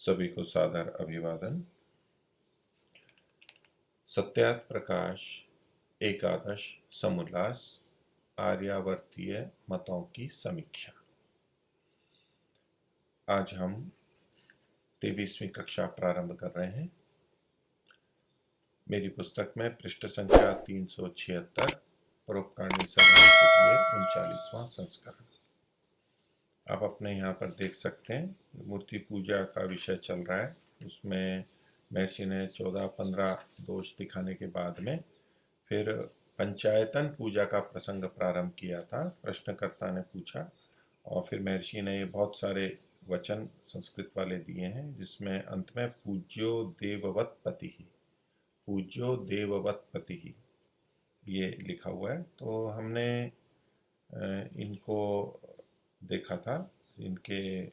सभी को सादर अभिवादन। सत्यार्थ प्रकाश एकादश समुल्लास आर्यावर्तीय मतों की समीक्षा। आज हम 23वीं कक्षा प्रारंभ कर रहे हैं। मेरी पुस्तक में पृष्ठ संख्या 376 परोपकारी सभा अजमेर 39वां संस्करण। आप अपने यहाँ पर देख सकते हैं, मूर्ति पूजा का विषय चल रहा है। उसमें महर्षि ने 14-15 दोष दिखाने के बाद में फिर पंचायतन पूजा का प्रसंग प्रारंभ किया था। प्रश्नकर्ता ने पूछा और फिर महर्षि ने बहुत सारे वचन संस्कृत वाले दिए हैं, जिसमें अंत में पूज्यो देववत पति ही, पूज्यो देववत पति ही ये लिखा हुआ है। तो हमने इनको देखा था, इनके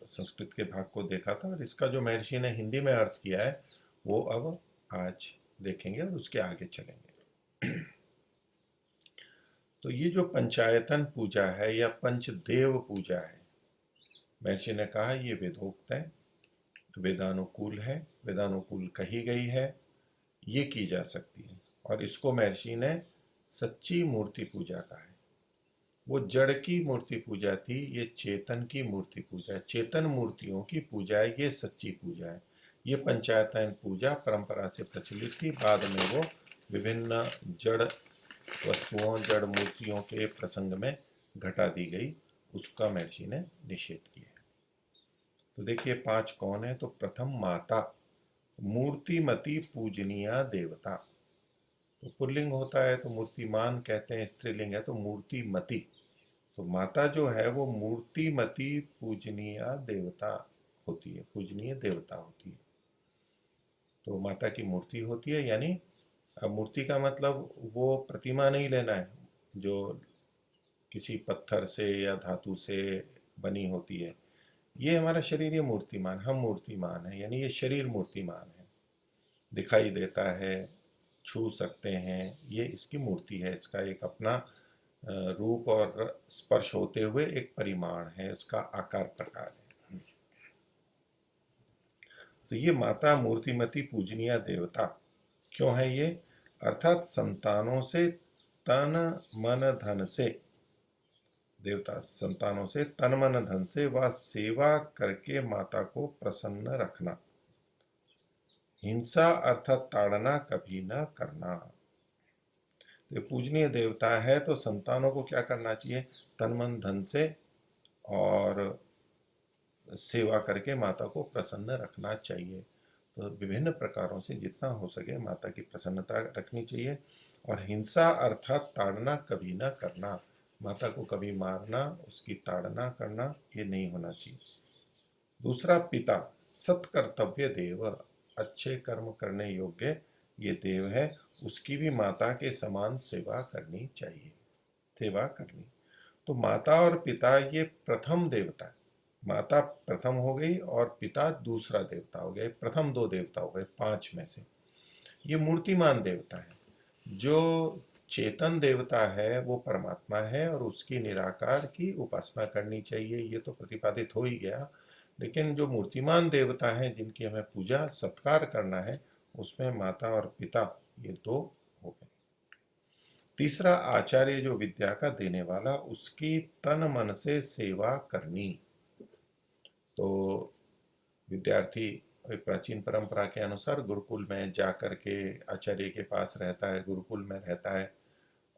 संस्कृत के भाग को देखा था, और इसका जो महर्षि ने हिंदी में अर्थ किया है वो अब आज देखेंगे और उसके आगे चलेंगे। तो ये जो पंचायतन पूजा है या पंचदेव पूजा है, महर्षि ने कहा ये वेदोक्त है, वेदानुकूल है, वेदानुकूल कही गई है, ये की जा सकती है। और इसको महर्षि ने सच्ची मूर्ति पूजा कहा है। वो जड़ की मूर्ति पूजा थी, ये चेतन की मूर्ति पूजा है, चेतन मूर्तियों की पूजा है, ये सच्ची पूजा है। ये पंचायतन पूजा परंपरा से प्रचलित थी, बाद में वो विभिन्न जड़ वस्तुओं, जड़ मूर्तियों के प्रसंग में घटा दी गई, उसका महर्षि ने निषेध किया है। तो देखिए 5 कौन है। तो प्रथम माता, मूर्तिमती पूजनीया देवता। तो पुल्लिंग होता है तो मूर्तिमान कहते हैं, स्त्रीलिंग है तो मूर्तिमती। तो माता जो है वो मूर्तिमती पूजनीय देवता होती है, पूजनीय देवता होती है। तो माता की मूर्ति होती है, यानी अब मूर्ति का मतलब वो प्रतिमा नहीं लेना है जो किसी पत्थर से या धातु से बनी होती है। ये हमारा शरीर, ये मूर्तिमान, हम मूर्तिमान है, यानी ये शरीर मूर्तिमान है, दिखाई देता है, छू सकते हैं, ये इसकी मूर्ति है। इसका एक अपना रूप और स्पर्श होते हुए एक परिमाण है, इसका आकार प्रकार है। तो ये माता मूर्तिमती पूजनीय देवता क्यों है ये? अर्थात संतानों से तन मन धन से, देवता संतानों से तन मन धन से व सेवा करके माता को प्रसन्न रखना, हिंसा अर्थात ताड़ना कभी न करना। तो पूजनीय देवता है तो संतानों को क्या करना चाहिए? तन मन धन से और सेवा करके माता को प्रसन्न रखना चाहिए। तो विभिन्न प्रकारों से जितना हो सके माता की प्रसन्नता रखनी चाहिए। और हिंसा अर्थात ताड़ना कभी ना करना, माता को कभी मारना, उसकी ताड़ना करना, ये नहीं होना चाहिए। दूसरा पिता, सत्कर्तव्य देव, अच्छे कर्म करने योग्य ये देव है, उसकी भी माता के समान सेवा करनी चाहिए, सेवा करनी। तो माता और पिता ये प्रथम देवता है। माता प्रथम हो गई और पिता दूसरा देवता हो गया, प्रथम 2 देवता हो गए 5 में से। ये मूर्तिमान देवता है। जो चेतन देवता है वो परमात्मा है और उसकी निराकार की उपासना करनी चाहिए, ये तो प्रतिपादित हो ही गया। लेकिन जो मूर्तिमान देवता हैं जिनकी हमें पूजा सत्कार करना है, उसमें माता और पिता ये 2 हो गए। तीसरा आचार्य, जो विद्या का देने वाला, उसकी तन मन से सेवा करनी। तो विद्यार्थी प्राचीन परंपरा के अनुसार गुरुकुल में जाकर के आचार्य के पास रहता है, गुरुकुल में रहता है,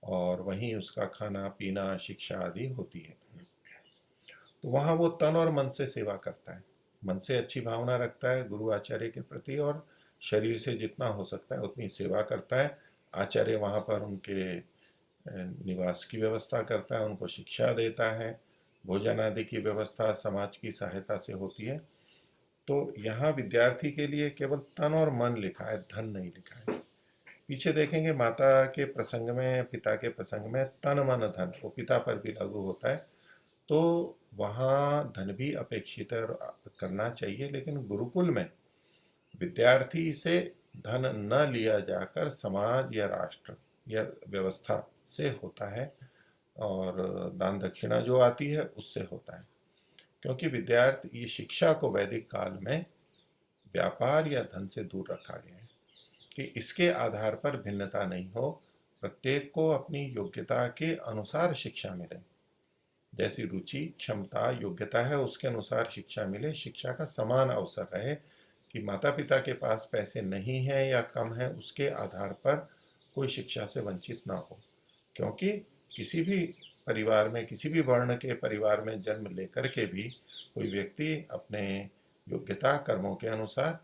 और वहीं उसका खाना पीना शिक्षा आदि होती है। तो वहाँ वो तन और मन से सेवा करता है, मन से अच्छी भावना रखता है गुरु आचार्य के प्रति, और शरीर से जितना हो सकता है उतनी सेवा करता है। आचार्य वहाँ पर उनके निवास की व्यवस्था करता है, उनको शिक्षा देता है, भोजन आदि की व्यवस्था समाज की सहायता से होती है। तो यहाँ विद्यार्थी के लिए केवल तन और मन लिखा है, धन नहीं लिखा है। पीछे देखेंगे माता के प्रसंग में, पिता के प्रसंग में तन मन धन वो पिता पर भी लागू होता है। तो वहाँ धन भी अपेक्षित है और करना चाहिए, लेकिन गुरुकुल में विद्यार्थी से धन न लिया जाकर समाज या राष्ट्र या व्यवस्था से होता है, और दान दक्षिणा जो आती है उससे होता है। क्योंकि विद्यार्थी ये शिक्षा को वैदिक काल में व्यापार या धन से दूर रखा गया है कि इसके आधार पर भिन्नता नहीं हो, प्रत्येक को अपनी योग्यता के अनुसार शिक्षा मिले, जैसी रुचि क्षमता योग्यता है उसके अनुसार शिक्षा मिले, शिक्षा का समान अवसर रहे, कि माता पिता के पास पैसे नहीं है या कम है उसके आधार पर कोई शिक्षा से वंचित ना हो। क्योंकि किसी भी परिवार में, किसी भी वर्ण के परिवार में जन्म लेकर के भी कोई व्यक्ति अपने योग्यता कर्मों के अनुसार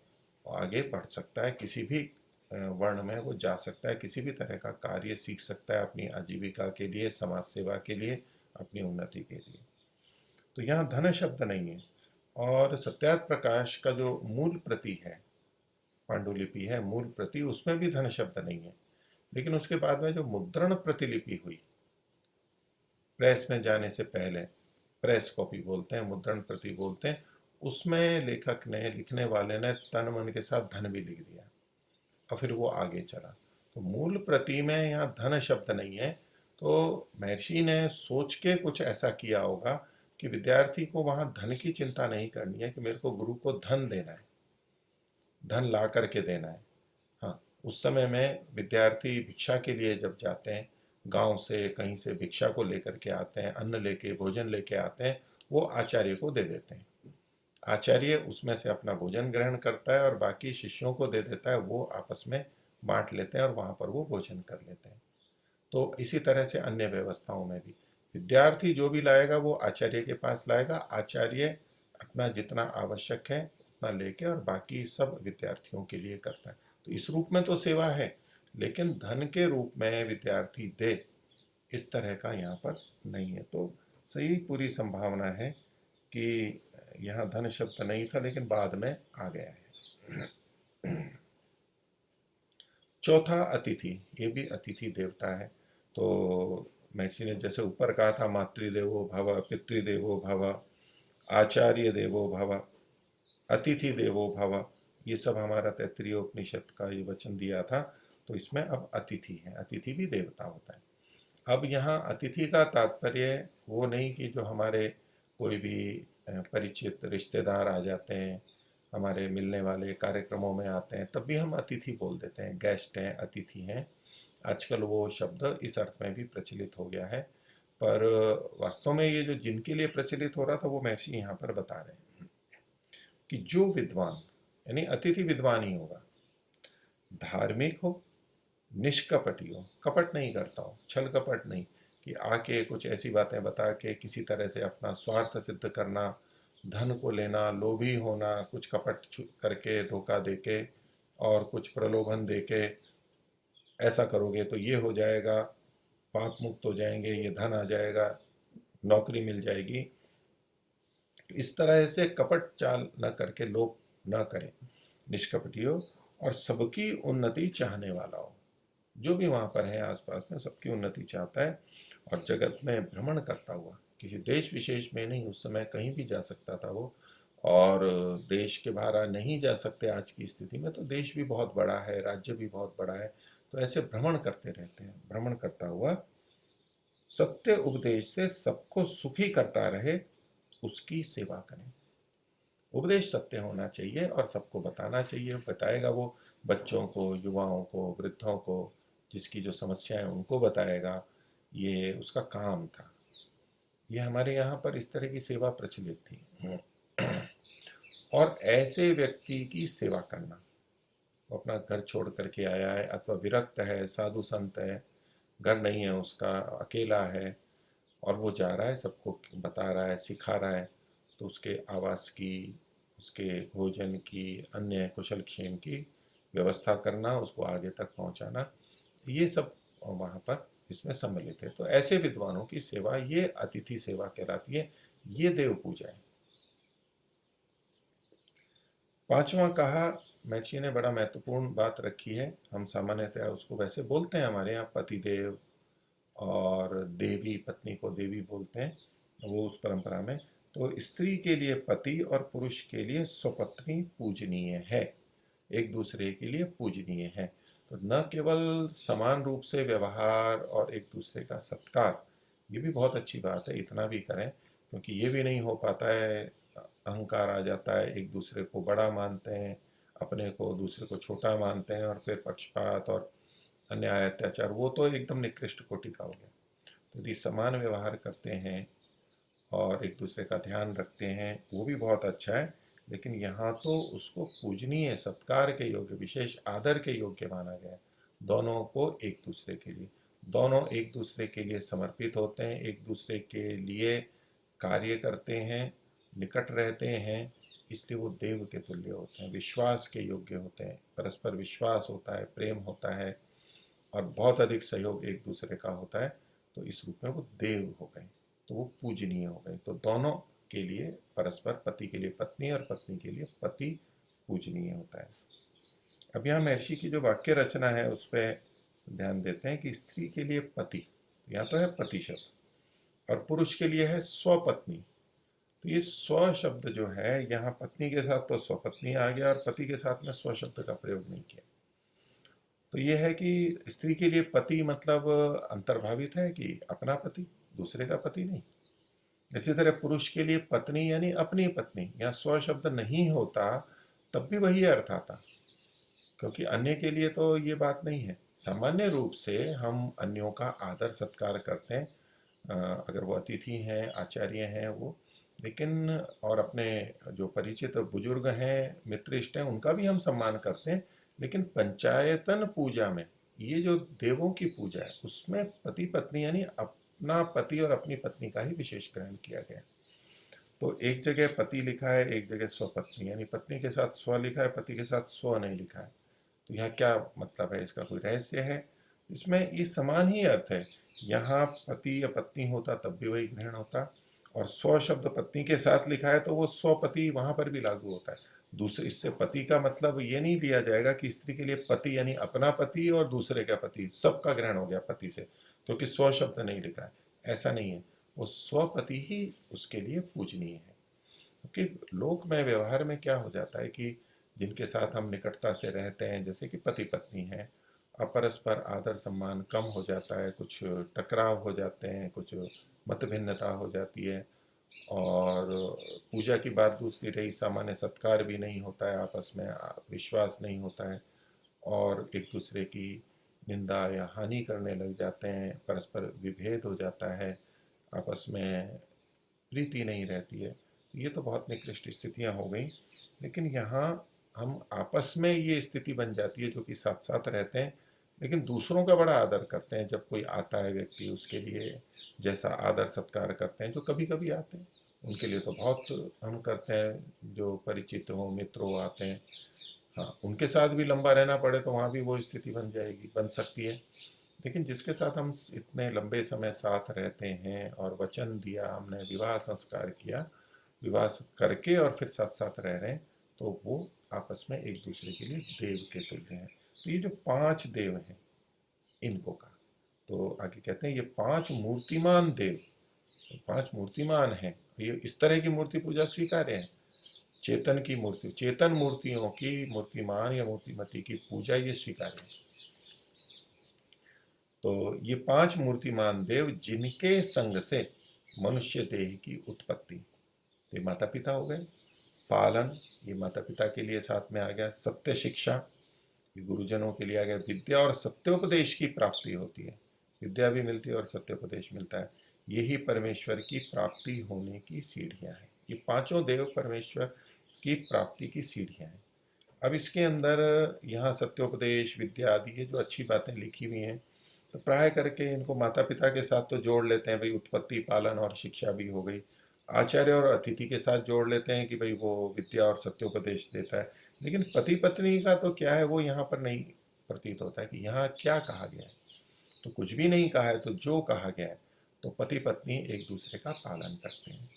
आगे बढ़ सकता है, किसी भी वर्ण में वो जा सकता है, किसी भी तरह का कार्य सीख सकता है अपनी आजीविका के लिए, समाज सेवा के लिए, अपनी उन्नति के लिए। तो यहाँ धन शब्द नहीं है। और सत्यार्थ प्रकाश का जो मूल प्रति है, पांडुलिपि है मूल प्रति, उसमें भी धन शब्द नहीं है। लेकिन उसके बाद में जो मुद्रण प्रतिलिपि हुई प्रेस में जाने से पहले, प्रेस कॉपी बोलते हैं, मुद्रण प्रति बोलते हैं, उसमें लेखक ने, लिखने वाले ने तन मन के साथ धन भी लिख दिया और फिर वो आगे चला। तो मूल प्रति में यहाँ धन शब्द नहीं है। तो महर्षि ने सोच के कुछ ऐसा किया होगा कि विद्यार्थी को वहां धन की चिंता नहीं करनी है कि मेरे को गुरु को धन देना है, धन ला करके देना है। हाँ, उस समय में विद्यार्थी भिक्षा के लिए जब जाते हैं, गांव से कहीं से भिक्षा को लेकर के आते हैं, अन्न लेके, भोजन लेके आते हैं, वो आचार्य को दे देते हैं। आचार्य उसमें से अपना भोजन ग्रहण करता है और बाकी शिष्यों को दे देता है, वो आपस में बांट लेते हैं और वहां पर वो भोजन कर लेते हैं। तो इसी तरह से अन्य व्यवस्थाओं में भी विद्यार्थी जो भी लाएगा वो आचार्य के पास लाएगा, आचार्य अपना जितना आवश्यक है उतना लेके और बाकी सब विद्यार्थियों के लिए करता है। तो इस रूप में तो सेवा है, लेकिन धन के रूप में विद्यार्थी दे, इस तरह का यहाँ पर नहीं है। तो सही पूरी संभावना है कि यहाँ धन शब्द नहीं था, लेकिन बाद में आ गया है। चौथा अतिथि, ये भी अतिथि देवता है। तो महर्षि ने जैसे ऊपर कहा था, मातृदेवो भव, पितृदेवो भव, आचार्य देवो भव, अतिथि देवो भव, ये सब हमारा तैत्तिरीय उपनिषद का ये वचन दिया था। तो इसमें अब अतिथि है, अतिथि भी देवता होता है। अब यहाँ अतिथि का तात्पर्य वो नहीं कि जो हमारे कोई भी परिचित रिश्तेदार आ जाते हैं, हमारे मिलने वाले कार्यक्रमों में आते हैं, तब भी हम अतिथि बोल देते हैं, गेस्ट हैं, अतिथि हैं। आजकल वो शब्द इस अर्थ में भी प्रचलित हो गया है, पर वास्तव में ये जो जिनके लिए प्रचलित हो रहा था वो महर्षि यहाँ पर बता रहे हैं कि जो विद्वान, यानी अतिथि विद्वान ही होगा, धार्मिक हो, निष्कपटी हो, कपट नहीं करता हो, छल कपट नहीं, कि आके कुछ ऐसी बातें बता के किसी तरह से अपना स्वार्थ सिद्ध करना, धन को लेना, लोभी होना, कुछ कपट करके, धोखा देके और कुछ प्रलोभन देके, ऐसा करोगे तो ये हो जाएगा, पाप मुक्त हो जाएंगे, ये धन आ जाएगा, नौकरी मिल जाएगी, इस तरह से कपट चाल न करके लोभ न करें, निष्कपटी हो और सबकी उन्नति चाहने वाला हो। जो भी वहां पर है आसपास में सबकी उन्नति चाहता है और जगत में भ्रमण करता हुआ, किसी देश विशेष में नहीं, उस समय कहीं भी जा सकता था वो, और देश के बाहर नहीं जा सकते आज की स्थिति में, तो देश भी बहुत बड़ा है, राज्य भी बहुत बड़ा है, तो ऐसे भ्रमण करते रहते हैं। भ्रमण करता हुआ सत्य उपदेश से सबको सुखी करता रहे, उसकी सेवा करें। उपदेश सत्य होना चाहिए और सबको बताना चाहिए, बताएगा वो बच्चों को, युवाओं को, वृद्धों को, जिसकी जो समस्याएं उनको बताएगा, ये उसका काम था। ये हमारे यहाँ पर इस तरह की सेवा प्रचलित थी। और ऐसे व्यक्ति की सेवा करना, वो अपना घर छोड़ करके आया है अथवा विरक्त है, साधु संत है, घर नहीं है उसका, अकेला है और वो जा रहा है, सबको बता रहा है, सिखा रहा है, तो उसके आवास की, उसके भोजन की, अन्य कुशल क्षेम की व्यवस्था करना, उसको आगे तक पहुंचाना, ये सब वहाँ पर इसमें सम्मिलित है। तो ऐसे विद्वानों की सेवा, ये अतिथि सेवा कहलाती है, ये देव पूजा है। पांचवा कहा, महर्षि ने बड़ा महत्वपूर्ण बात रखी है, हम सामान्यतः उसको वैसे बोलते हैं हमारे यहाँ पतिदेव, और देवी, पत्नी को देवी बोलते हैं वो उस परंपरा में। तो स्त्री के लिए पति और पुरुष के लिए स्वपत्नी पूजनीय है, एक दूसरे के लिए पूजनीय है। तो न केवल समान रूप से व्यवहार और एक दूसरे का सत्कार, ये भी बहुत अच्छी बात है, इतना भी करें, क्योंकि ये भी नहीं हो पाता है, अहंकार आ जाता है, एक दूसरे को बड़ा मानते हैं अपने को दूसरे को छोटा मानते हैं, और फिर पक्षपात और अन्याय अत्याचार, वो तो एकदम निकृष्ट कोटि का हो गया। तो यदि समान व्यवहार करते हैं और एक दूसरे का ध्यान रखते हैं, वो भी बहुत अच्छा है। लेकिन यहाँ तो उसको पूजनीय, सत्कार के योग्य, विशेष आदर के योग्य माना गया है। दोनों को एक दूसरे के लिए, दोनों एक दूसरे के लिए समर्पित होते हैं, एक दूसरे के लिए कार्य करते हैं, निकट रहते हैं, इसलिए वो देव के तुल्य होते हैं, विश्वास के योग्य होते हैं, परस्पर विश्वास होता है, प्रेम होता है, और बहुत अधिक सहयोग एक दूसरे का होता है। तो इस रूप में वो देव हो गए, तो वो पूजनीय हो गए। तो दोनों के लिए परस्पर, पति के लिए पत्नी और पत्नी के लिए पति पूजनीय होता है। अब यहाँ महर्षि की जो वाक्य रचना है उस पर ध्यान देते हैं कि स्त्री के लिए पति, यहाँ तो है पति शब्द, और पुरुष के लिए है स्वपत्नी। तो ये स्व शब्द जो है, यहाँ पत्नी के साथ तो स्वपत्नी आ गया और पति के साथ में स्व शब्द का प्रयोग नहीं किया। तो ये है कि स्त्री के लिए पति मतलब अंतर्भावित है कि अपना पति, दूसरे का पति नहीं। इसी तरह पुरुष के लिए पत्नी यानी अपनी पत्नी, यहाँ स्व शब्द नहीं होता तब भी वही अर्थ आता, क्योंकि अन्य के लिए तो ये बात नहीं है। सामान्य रूप से हम अन्यों का आदर सत्कार करते हैं, अगर वो अतिथि हैं, आचार्य हैं वो, लेकिन और अपने जो परिचित बुजुर्ग हैं, मित्र इष्ट हैं, उनका भी हम सम्मान करते हैं। लेकिन पंचायतन पूजा में, ये जो देवों की पूजा है, उसमें पति पत्नी यानी अपना पति और अपनी पत्नी का ही विशेष ग्रहण किया गया। तो एक जगह पति लिखा है, एक जगह स्वपत्नी, यानी पत्नी के साथ स्व लिखा है, पति के साथ स्व नहीं लिखा है। तो यहाँ क्या मतलब है, इसका कोई रहस्य है? इसमें ये समान ही अर्थ है। यहाँ पति या पत्नी होता तब भी वही ग्रहण होता, और स्व शब्द पत्नी के साथ लिखा है तो वो स्वपति वहां पर भी लागू होता है। दूसरे, इससे पति का मतलब ये नहीं लिया जाएगा कि स्त्री के लिए पति यानी अपना पति और दूसरे का पति, सबका ग्रहण हो गया पति से, क्योंकि स्व शब्द नहीं लिखा है। ऐसा नहीं है, वो स्वपति ही उसके लिए पूजनीय है। क्योंकि लोक में व्यवहार में क्या हो जाता है कि जिनके साथ हम निकटता से रहते हैं, जैसे कि पति पत्नी हैं, अब परस्पर आदर सम्मान कम हो जाता है, कुछ टकराव हो जाते हैं, कुछ मत भिन्नता हो जाती है, और पूजा की बात दूसरी रही, सामान्य सत्कार भी नहीं होता है, आपस में विश्वास नहीं होता है, और एक दूसरे की निंदा या हानि करने लग जाते हैं, परस्पर विभेद हो जाता है, आपस में प्रीति नहीं रहती है। ये तो बहुत निकृष्ट स्थितियां हो गई। लेकिन यहाँ हम आपस में ये स्थिति बन जाती है, जो कि साथ साथ रहते हैं, लेकिन दूसरों का बड़ा आदर करते हैं। जब कोई आता है व्यक्ति, उसके लिए जैसा आदर सत्कार करते हैं, जो कभी कभी आते हैं उनके लिए तो बहुत हम करते हैं, जो परिचित हो, मित्र हो, आते हैं। हाँ, उनके साथ भी लंबा रहना पड़े तो वहाँ भी वो स्थिति बन जाएगी, बन सकती है। लेकिन जिसके साथ हम इतने लंबे समय साथ रहते हैं और वचन दिया, हमने विवाह संस्कार किया, विवाह करके और फिर साथ साथ रह रहे हैं, तो वो आपस में एक दूसरे के लिए देव के तुल्य हैं। तो ये जो 5 देव हैं, इनको कहा। तो आगे कहते हैं ये 5 मूर्तिमान देव, 5 मूर्तिमान हैं, ये इस तरह की मूर्ति पूजा स्वीकार्य है। चेतन की मूर्ति, चेतन मूर्तियों की, मूर्तिमान या मूर्तिमती की पूजा ये स्वीकार्य है। तो ये 5 मूर्तिमान देव जिनके संग से मनुष्य देह की उत्पत्ति, तो ये माता पिता हो गए। पालन, ये माता पिता के लिए साथ में आ गया। सत्य शिक्षा, ये गुरुजनों के लिए आ गया। विद्या और सत्योपदेश की प्राप्ति होती है, विद्या भी मिलती है और सत्योपदेश मिलता है। यही परमेश्वर की प्राप्ति होने की सीढ़ियां हैं। ये पांचों देव परमेश्वर की प्राप्ति की सीढ़ियां हैं। अब इसके अंदर यहाँ सत्योपदेश, विद्या आदि ये जो अच्छी बातें लिखी हुई हैं, तो प्राय करके इनको माता पिता के साथ तो जोड़ लेते हैं, भाई उत्पत्ति, पालन और शिक्षा भी हो गई। आचार्य और अतिथि के साथ जोड़ लेते हैं कि भाई वो विद्या और सत्योपदेश देता है। लेकिन पति पत्नी का तो क्या है, वो यहाँ पर नहीं प्रतीत होता है कि यहाँ क्या कहा गया है। तो कुछ भी नहीं कहा है, तो जो कहा गया है, तो पति पत्नी एक दूसरे का पालन करते हैं।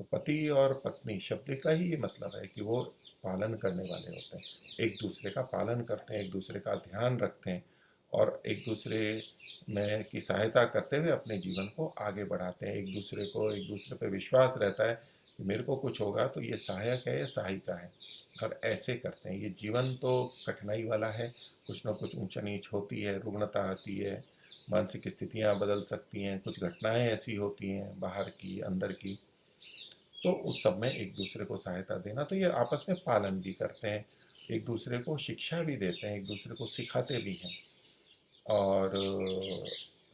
तो पति और पत्नी शब्द का ही ये मतलब है कि वो पालन करने वाले होते हैं, एक दूसरे का पालन करते हैं, एक दूसरे का ध्यान रखते हैं, और एक दूसरे में की सहायता करते हुए अपने जीवन को आगे बढ़ाते हैं। एक दूसरे को, एक दूसरे पर विश्वास रहता है कि मेरे को कुछ होगा तो ये सहायक है या सहायिका है, और ऐसे करते हैं। ये जीवन तो कठिनाई वाला है, कुछ ना कुछ ऊंचा नीच होती है, रुग्णता आती है, मानसिक स्थितियाँ बदल सकती हैं, कुछ घटनाएं ऐसी होती हैं बाहर की अंदर की, तो उस सब में एक दूसरे को सहायता देना, तो ये आपस में पालन भी करते हैं, एक दूसरे को शिक्षा भी देते हैं, एक दूसरे को सिखाते भी हैं। और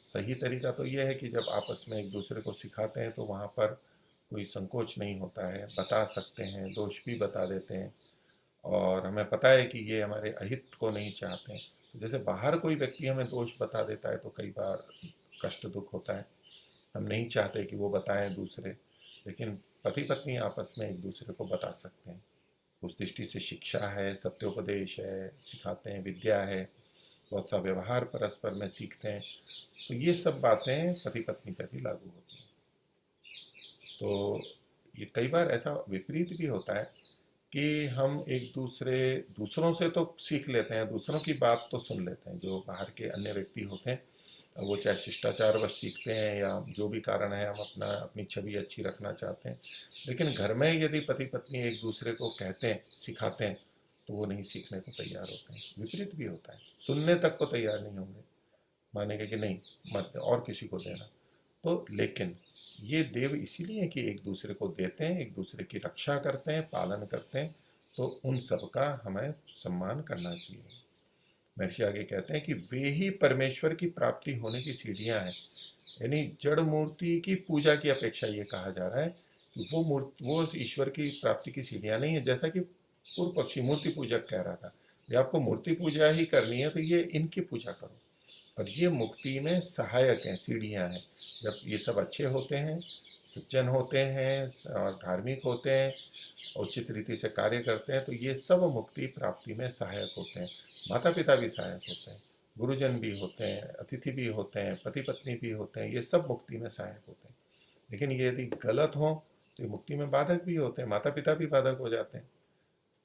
सही तरीका तो ये है कि जब आपस में एक दूसरे को सिखाते हैं तो वहाँ पर कोई संकोच नहीं होता है, बता सकते हैं, दोष भी बता देते हैं, और हमें पता है कि ये हमारे अहित को नहीं चाहते हैं। तो जैसे बाहर कोई व्यक्ति हमें दोष बता देता है तो कई बार कष्ट दुख होता है, हम नहीं चाहते कि वो बताएं दूसरे, लेकिन पति पत्नी आपस में एक दूसरे को बता सकते हैं। उस दृष्टि से शिक्षा है, सत्योपदेश है, सिखाते हैं, विद्या है, बहुत सा व्यवहार परस्पर में सीखते हैं, तो ये सब बातें पति पत्नी पर भी लागू होती हैं। तो ये कई बार ऐसा विपरीत भी होता है कि हम एक दूसरों से तो सीख लेते हैं, दूसरों की बात तो सुन लेते हैं, जो बाहर के अन्य व्यक्ति होते हैं, वो चाहे शिष्टाचारवश सीखते हैं या जो भी कारण है, हम अपनी छवि अच्छी रखना चाहते हैं, लेकिन घर में यदि पति पत्नी एक दूसरे को कहते हैं, सिखाते हैं, तो वो नहीं सीखने को तैयार होते हैं, विपरीत भी होता है, सुनने तक को तैयार नहीं होंगे, मानेंगे कि नहीं मत और किसी को देना। तो लेकिन ये देव इसीलिए कि एक दूसरे को देते हैं, एक दूसरे की रक्षा करते हैं, पालन करते हैं, तो उन सब का हमें सम्मान करना चाहिए। महर्षि आगे कहते हैं कि वे ही परमेश्वर की प्राप्ति होने की सीढ़ियां हैं। यानी जड़ मूर्ति की पूजा की अपेक्षा ये कहा जा रहा है कि वो ईश्वर की प्राप्ति की सीढ़ियां नहीं है, जैसा कि पूर्व पक्षी मूर्ति पूजक कह रहा था, ये आपको मूर्ति पूजा ही करनी है तो ये इनकी पूजा करो, और ये मुक्ति में सहायक हैं, सीढ़ियाँ हैं। जब ये सब अच्छे होते हैं, सज्जन होते हैं और धार्मिक होते हैं, उचित रीति से कार्य करते हैं, तो ये सब मुक्ति प्राप्ति में सहायक होते हैं। माता पिता भी सहायक होते हैं, गुरुजन भी होते हैं, अतिथि भी होते हैं, पति पत्नी भी होते हैं, ये सब मुक्ति में सहायक होते हैं। लेकिन ये यदि गलत हो तो ये मुक्ति में बाधक भी होते हैं, माता पिता भी बाधक हो जाते हैं,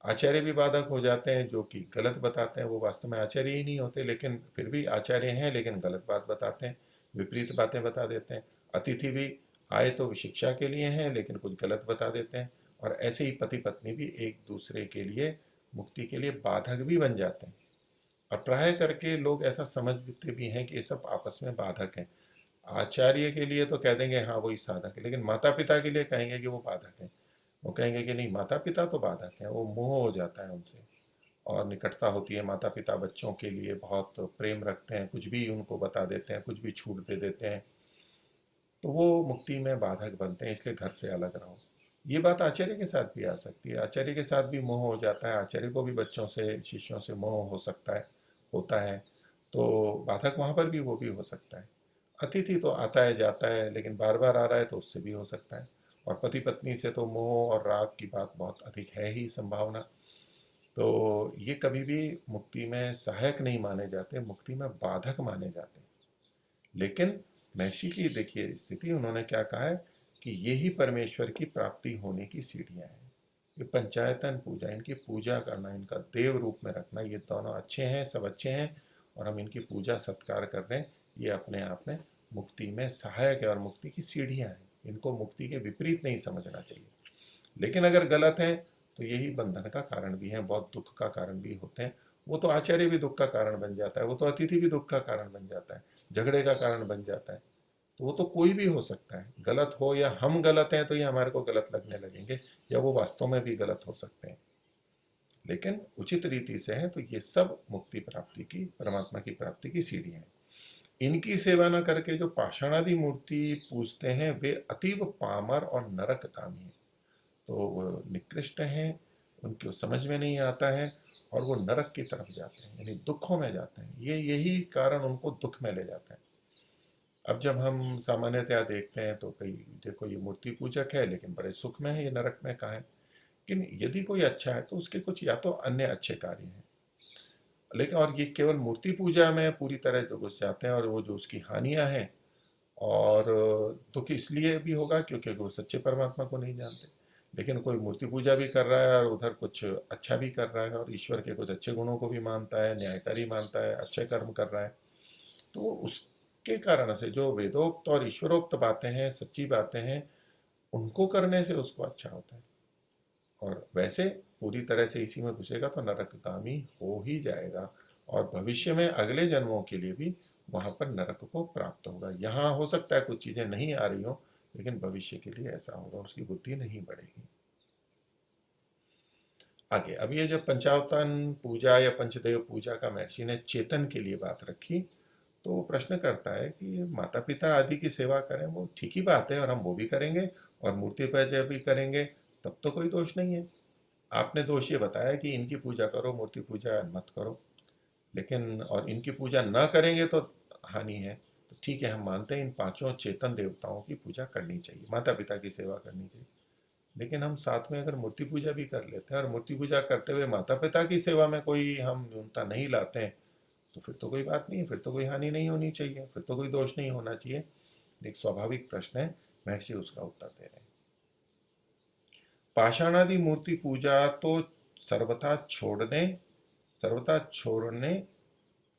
आचार्य भी बाधक हो जाते हैं, जो कि गलत बताते हैं, वो वास्तव में आचार्य ही नहीं होते, लेकिन फिर भी आचार्य हैं, लेकिन गलत बात बताते हैं, विपरीत बातें बता देते हैं। अतिथि भी आए तो शिक्षा के लिए हैं, लेकिन कुछ गलत बता देते हैं, और ऐसे ही पति पत्नी भी एक दूसरे के लिए मुक्ति के लिए बाधक भी बन जाते हैं। और प्राय करके लोग ऐसा समझते भी हैं कि ये सब आपस में बाधक हैं। आचार्य के लिए तो कह देंगे हाँ वही साधक है, लेकिन माता पिता के लिए कहेंगे कि वो बाधक है। वो कहेंगे कि नहीं, माता पिता तो बाधक हैं, वो मोह हो जाता है उनसे, और निकटता होती है। माता पिता बच्चों के लिए बहुत प्रेम रखते हैं, कुछ भी उनको बता देते हैं, कुछ भी छूट दे देते हैं, तो वो मुक्ति में बाधक बनते हैं, इसलिए घर से अलग रहो। ये बात आचार्य के साथ भी आ सकती है, आचार्य के साथ भी मोह हो जाता है, आचार्य को भी बच्चों से, शिष्यों से मोह हो सकता है, होता है, तो बाधक वहाँ पर भी वो भी हो सकता है। अतिथि तो आता है जाता है, लेकिन बार बार आ रहा है तो उससे भी हो सकता है। और पति पत्नी से तो मोह और राग की बात बहुत अधिक है ही संभावना, तो ये कभी भी मुक्ति में सहायक नहीं माने जाते, मुक्ति में बाधक माने जाते हैं। लेकिन महर्षि की देखिए स्थिति, उन्होंने क्या कहा है कि ये ही परमेश्वर की प्राप्ति होने की सीढ़ियां हैं। ये पंचायतन पूजा, इनकी पूजा करना, इनका देव रूप में रखना, ये दोनों अच्छे हैं, सब अच्छे हैं, और हम इनकी पूजा सत्कार कर रहे हैं, ये अपने आप में मुक्ति में सहायक है और मुक्ति की सीढ़ियां हैं। इनको मुक्ति के विपरीत नहीं समझना चाहिए। लेकिन अगर गलत है तो यही बंधन का कारण भी है, बहुत दुख का कारण भी होते हैं। वो तो आचार्य भी दुख का कारण बन जाता है, वो तो अतिथि भी दुख का कारण बन जाता है, झगड़े का कारण बन जाता है। तो वो तो कोई भी हो सकता है, गलत हो या हम गलत हैं तो ये हमारे को गलत लगने लगेंगे, या वो वास्तव में भी गलत हो सकते हैं। लेकिन उचित रीति से है तो ये सब मुक्ति प्राप्ति की, परमात्मा की प्राप्ति की सीढ़ी है। इनकी सेवा न करके जो पाषाणादि मूर्ति पूजते हैं वे अतीव पामर और नरक कामी हैं। तो वो निकृष्ट हैं, उनको समझ में नहीं आता है, और वो नरक की तरफ जाते हैं, यानी दुखों में जाते हैं। ये यही कारण उनको दुख में ले जाता है। अब जब हम सामान्यतया देखते हैं तो कई, देखो ये मूर्ति पूजक है लेकिन बड़े सुख में है, ये नरक में कहाँ है। लेकिन यदि कोई अच्छा है तो उसके कुछ या तो अन्य अच्छे कार्य हैं, लेकिन और ये केवल मूर्ति पूजा में पूरी तरह जो घुस जाते हैं, और वो जो उसकी हानियां हैं, और दुख इसलिए भी होगा क्योंकि वो सच्चे परमात्मा को नहीं जानते। लेकिन कोई मूर्ति पूजा भी कर रहा है और उधर कुछ अच्छा भी कर रहा है, और ईश्वर के कुछ अच्छे गुणों को भी मानता है, न्यायकारी मानता है, अच्छे कर्म कर रहा है, तो उसके कारण से जो वेदोक्त और ईश्वरोक्त बातें हैं, सच्ची बातें हैं, उनको करने से उसको अच्छा होता है। और वैसे पूरी तरह से इसी में घुसेगा तो नरकगामी हो ही जाएगा, और भविष्य में अगले जन्मों के लिए भी वहां पर नरक को प्राप्त होगा। यहाँ हो सकता है कुछ चीजें नहीं आ रही हो, लेकिन भविष्य के लिए ऐसा होगा, उसकी बुद्धि नहीं बढ़ेगी। आगे, अब ये जो पंचावतान पूजा या पंचदेव पूजा का महर्षि ने चेतन के लिए बात रखी, तो वो प्रश्न करता है कि माता पिता आदि की सेवा करें, वो ठीक ही बात है, और हम वो भी करेंगे और मूर्ति पूजा भी करेंगे, तब तो कोई दोष नहीं है। आपने दोष ये बताया कि इनकी पूजा करो, मूर्ति पूजा मत करो, लेकिन और इनकी पूजा न करेंगे तो हानि है। तो ठीक है, हम मानते हैं इन पांचों चेतन देवताओं की पूजा करनी चाहिए, माता पिता की सेवा करनी चाहिए, लेकिन हम साथ में अगर मूर्ति पूजा भी कर लेते हैं और मूर्ति पूजा करते हुए माता पिता की सेवा में कोई हम न्यूनता नहीं लाते हैं, तो फिर तो कोई बात नहीं है, फिर तो कोई हानि नहीं होनी चाहिए, फिर तो कोई दोष नहीं होना चाहिए। एक स्वाभाविक प्रश्न है, महर्षि उसका उत्तर दे रहे हैं। पाषाणादि मूर्ति पूजा तो सर्वथा छोड़ने सर्वथा छोड़ने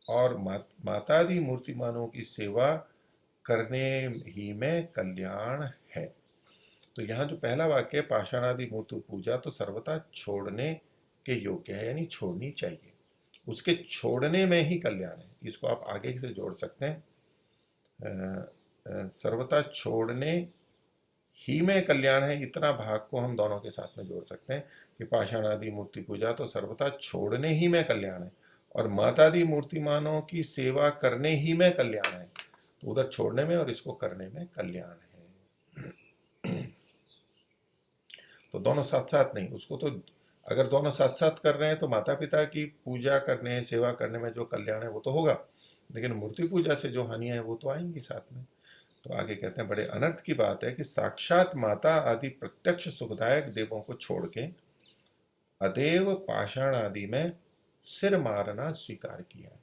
और मातादि मूर्तिमानों की सेवा करने ही में कल्याण है। तो यहाँ जो पहला वाक्य है, पाषाणादि मूर्ति पूजा तो सर्वथा छोड़ने के योग्य है, यानी छोड़नी चाहिए, उसके छोड़ने में ही कल्याण है। इसको आप आगे से जोड़ सकते हैं, सर्वथा छोड़ने ही में कल्याण है, इतना भाग को हम दोनों के साथ में जोड़ सकते हैं कि पाषाणादि मूर्ति पूजा तो सर्वथा छोड़ने ही में कल्याण है और मातादि मूर्तिमानों की सेवा करने ही में कल्याण है। तो उधर छोड़ने में और इसको करने में कल्याण है। तो दोनों साथ साथ नहीं, उसको तो अगर दोनों साथ साथ कर रहे हैं तो माता पिता की पूजा करने सेवा करने में जो कल्याण है वो तो होगा, लेकिन मूर्ति पूजा से जो हानियां है वो तो आएंगी साथ में। तो आगे कहते हैं, बड़े अनर्थ की बात है कि साक्षात माता आदि प्रत्यक्ष सुखदायक देवों को छोड़ के अदेव पाषाण आदि में सिर मारना स्वीकार किया है।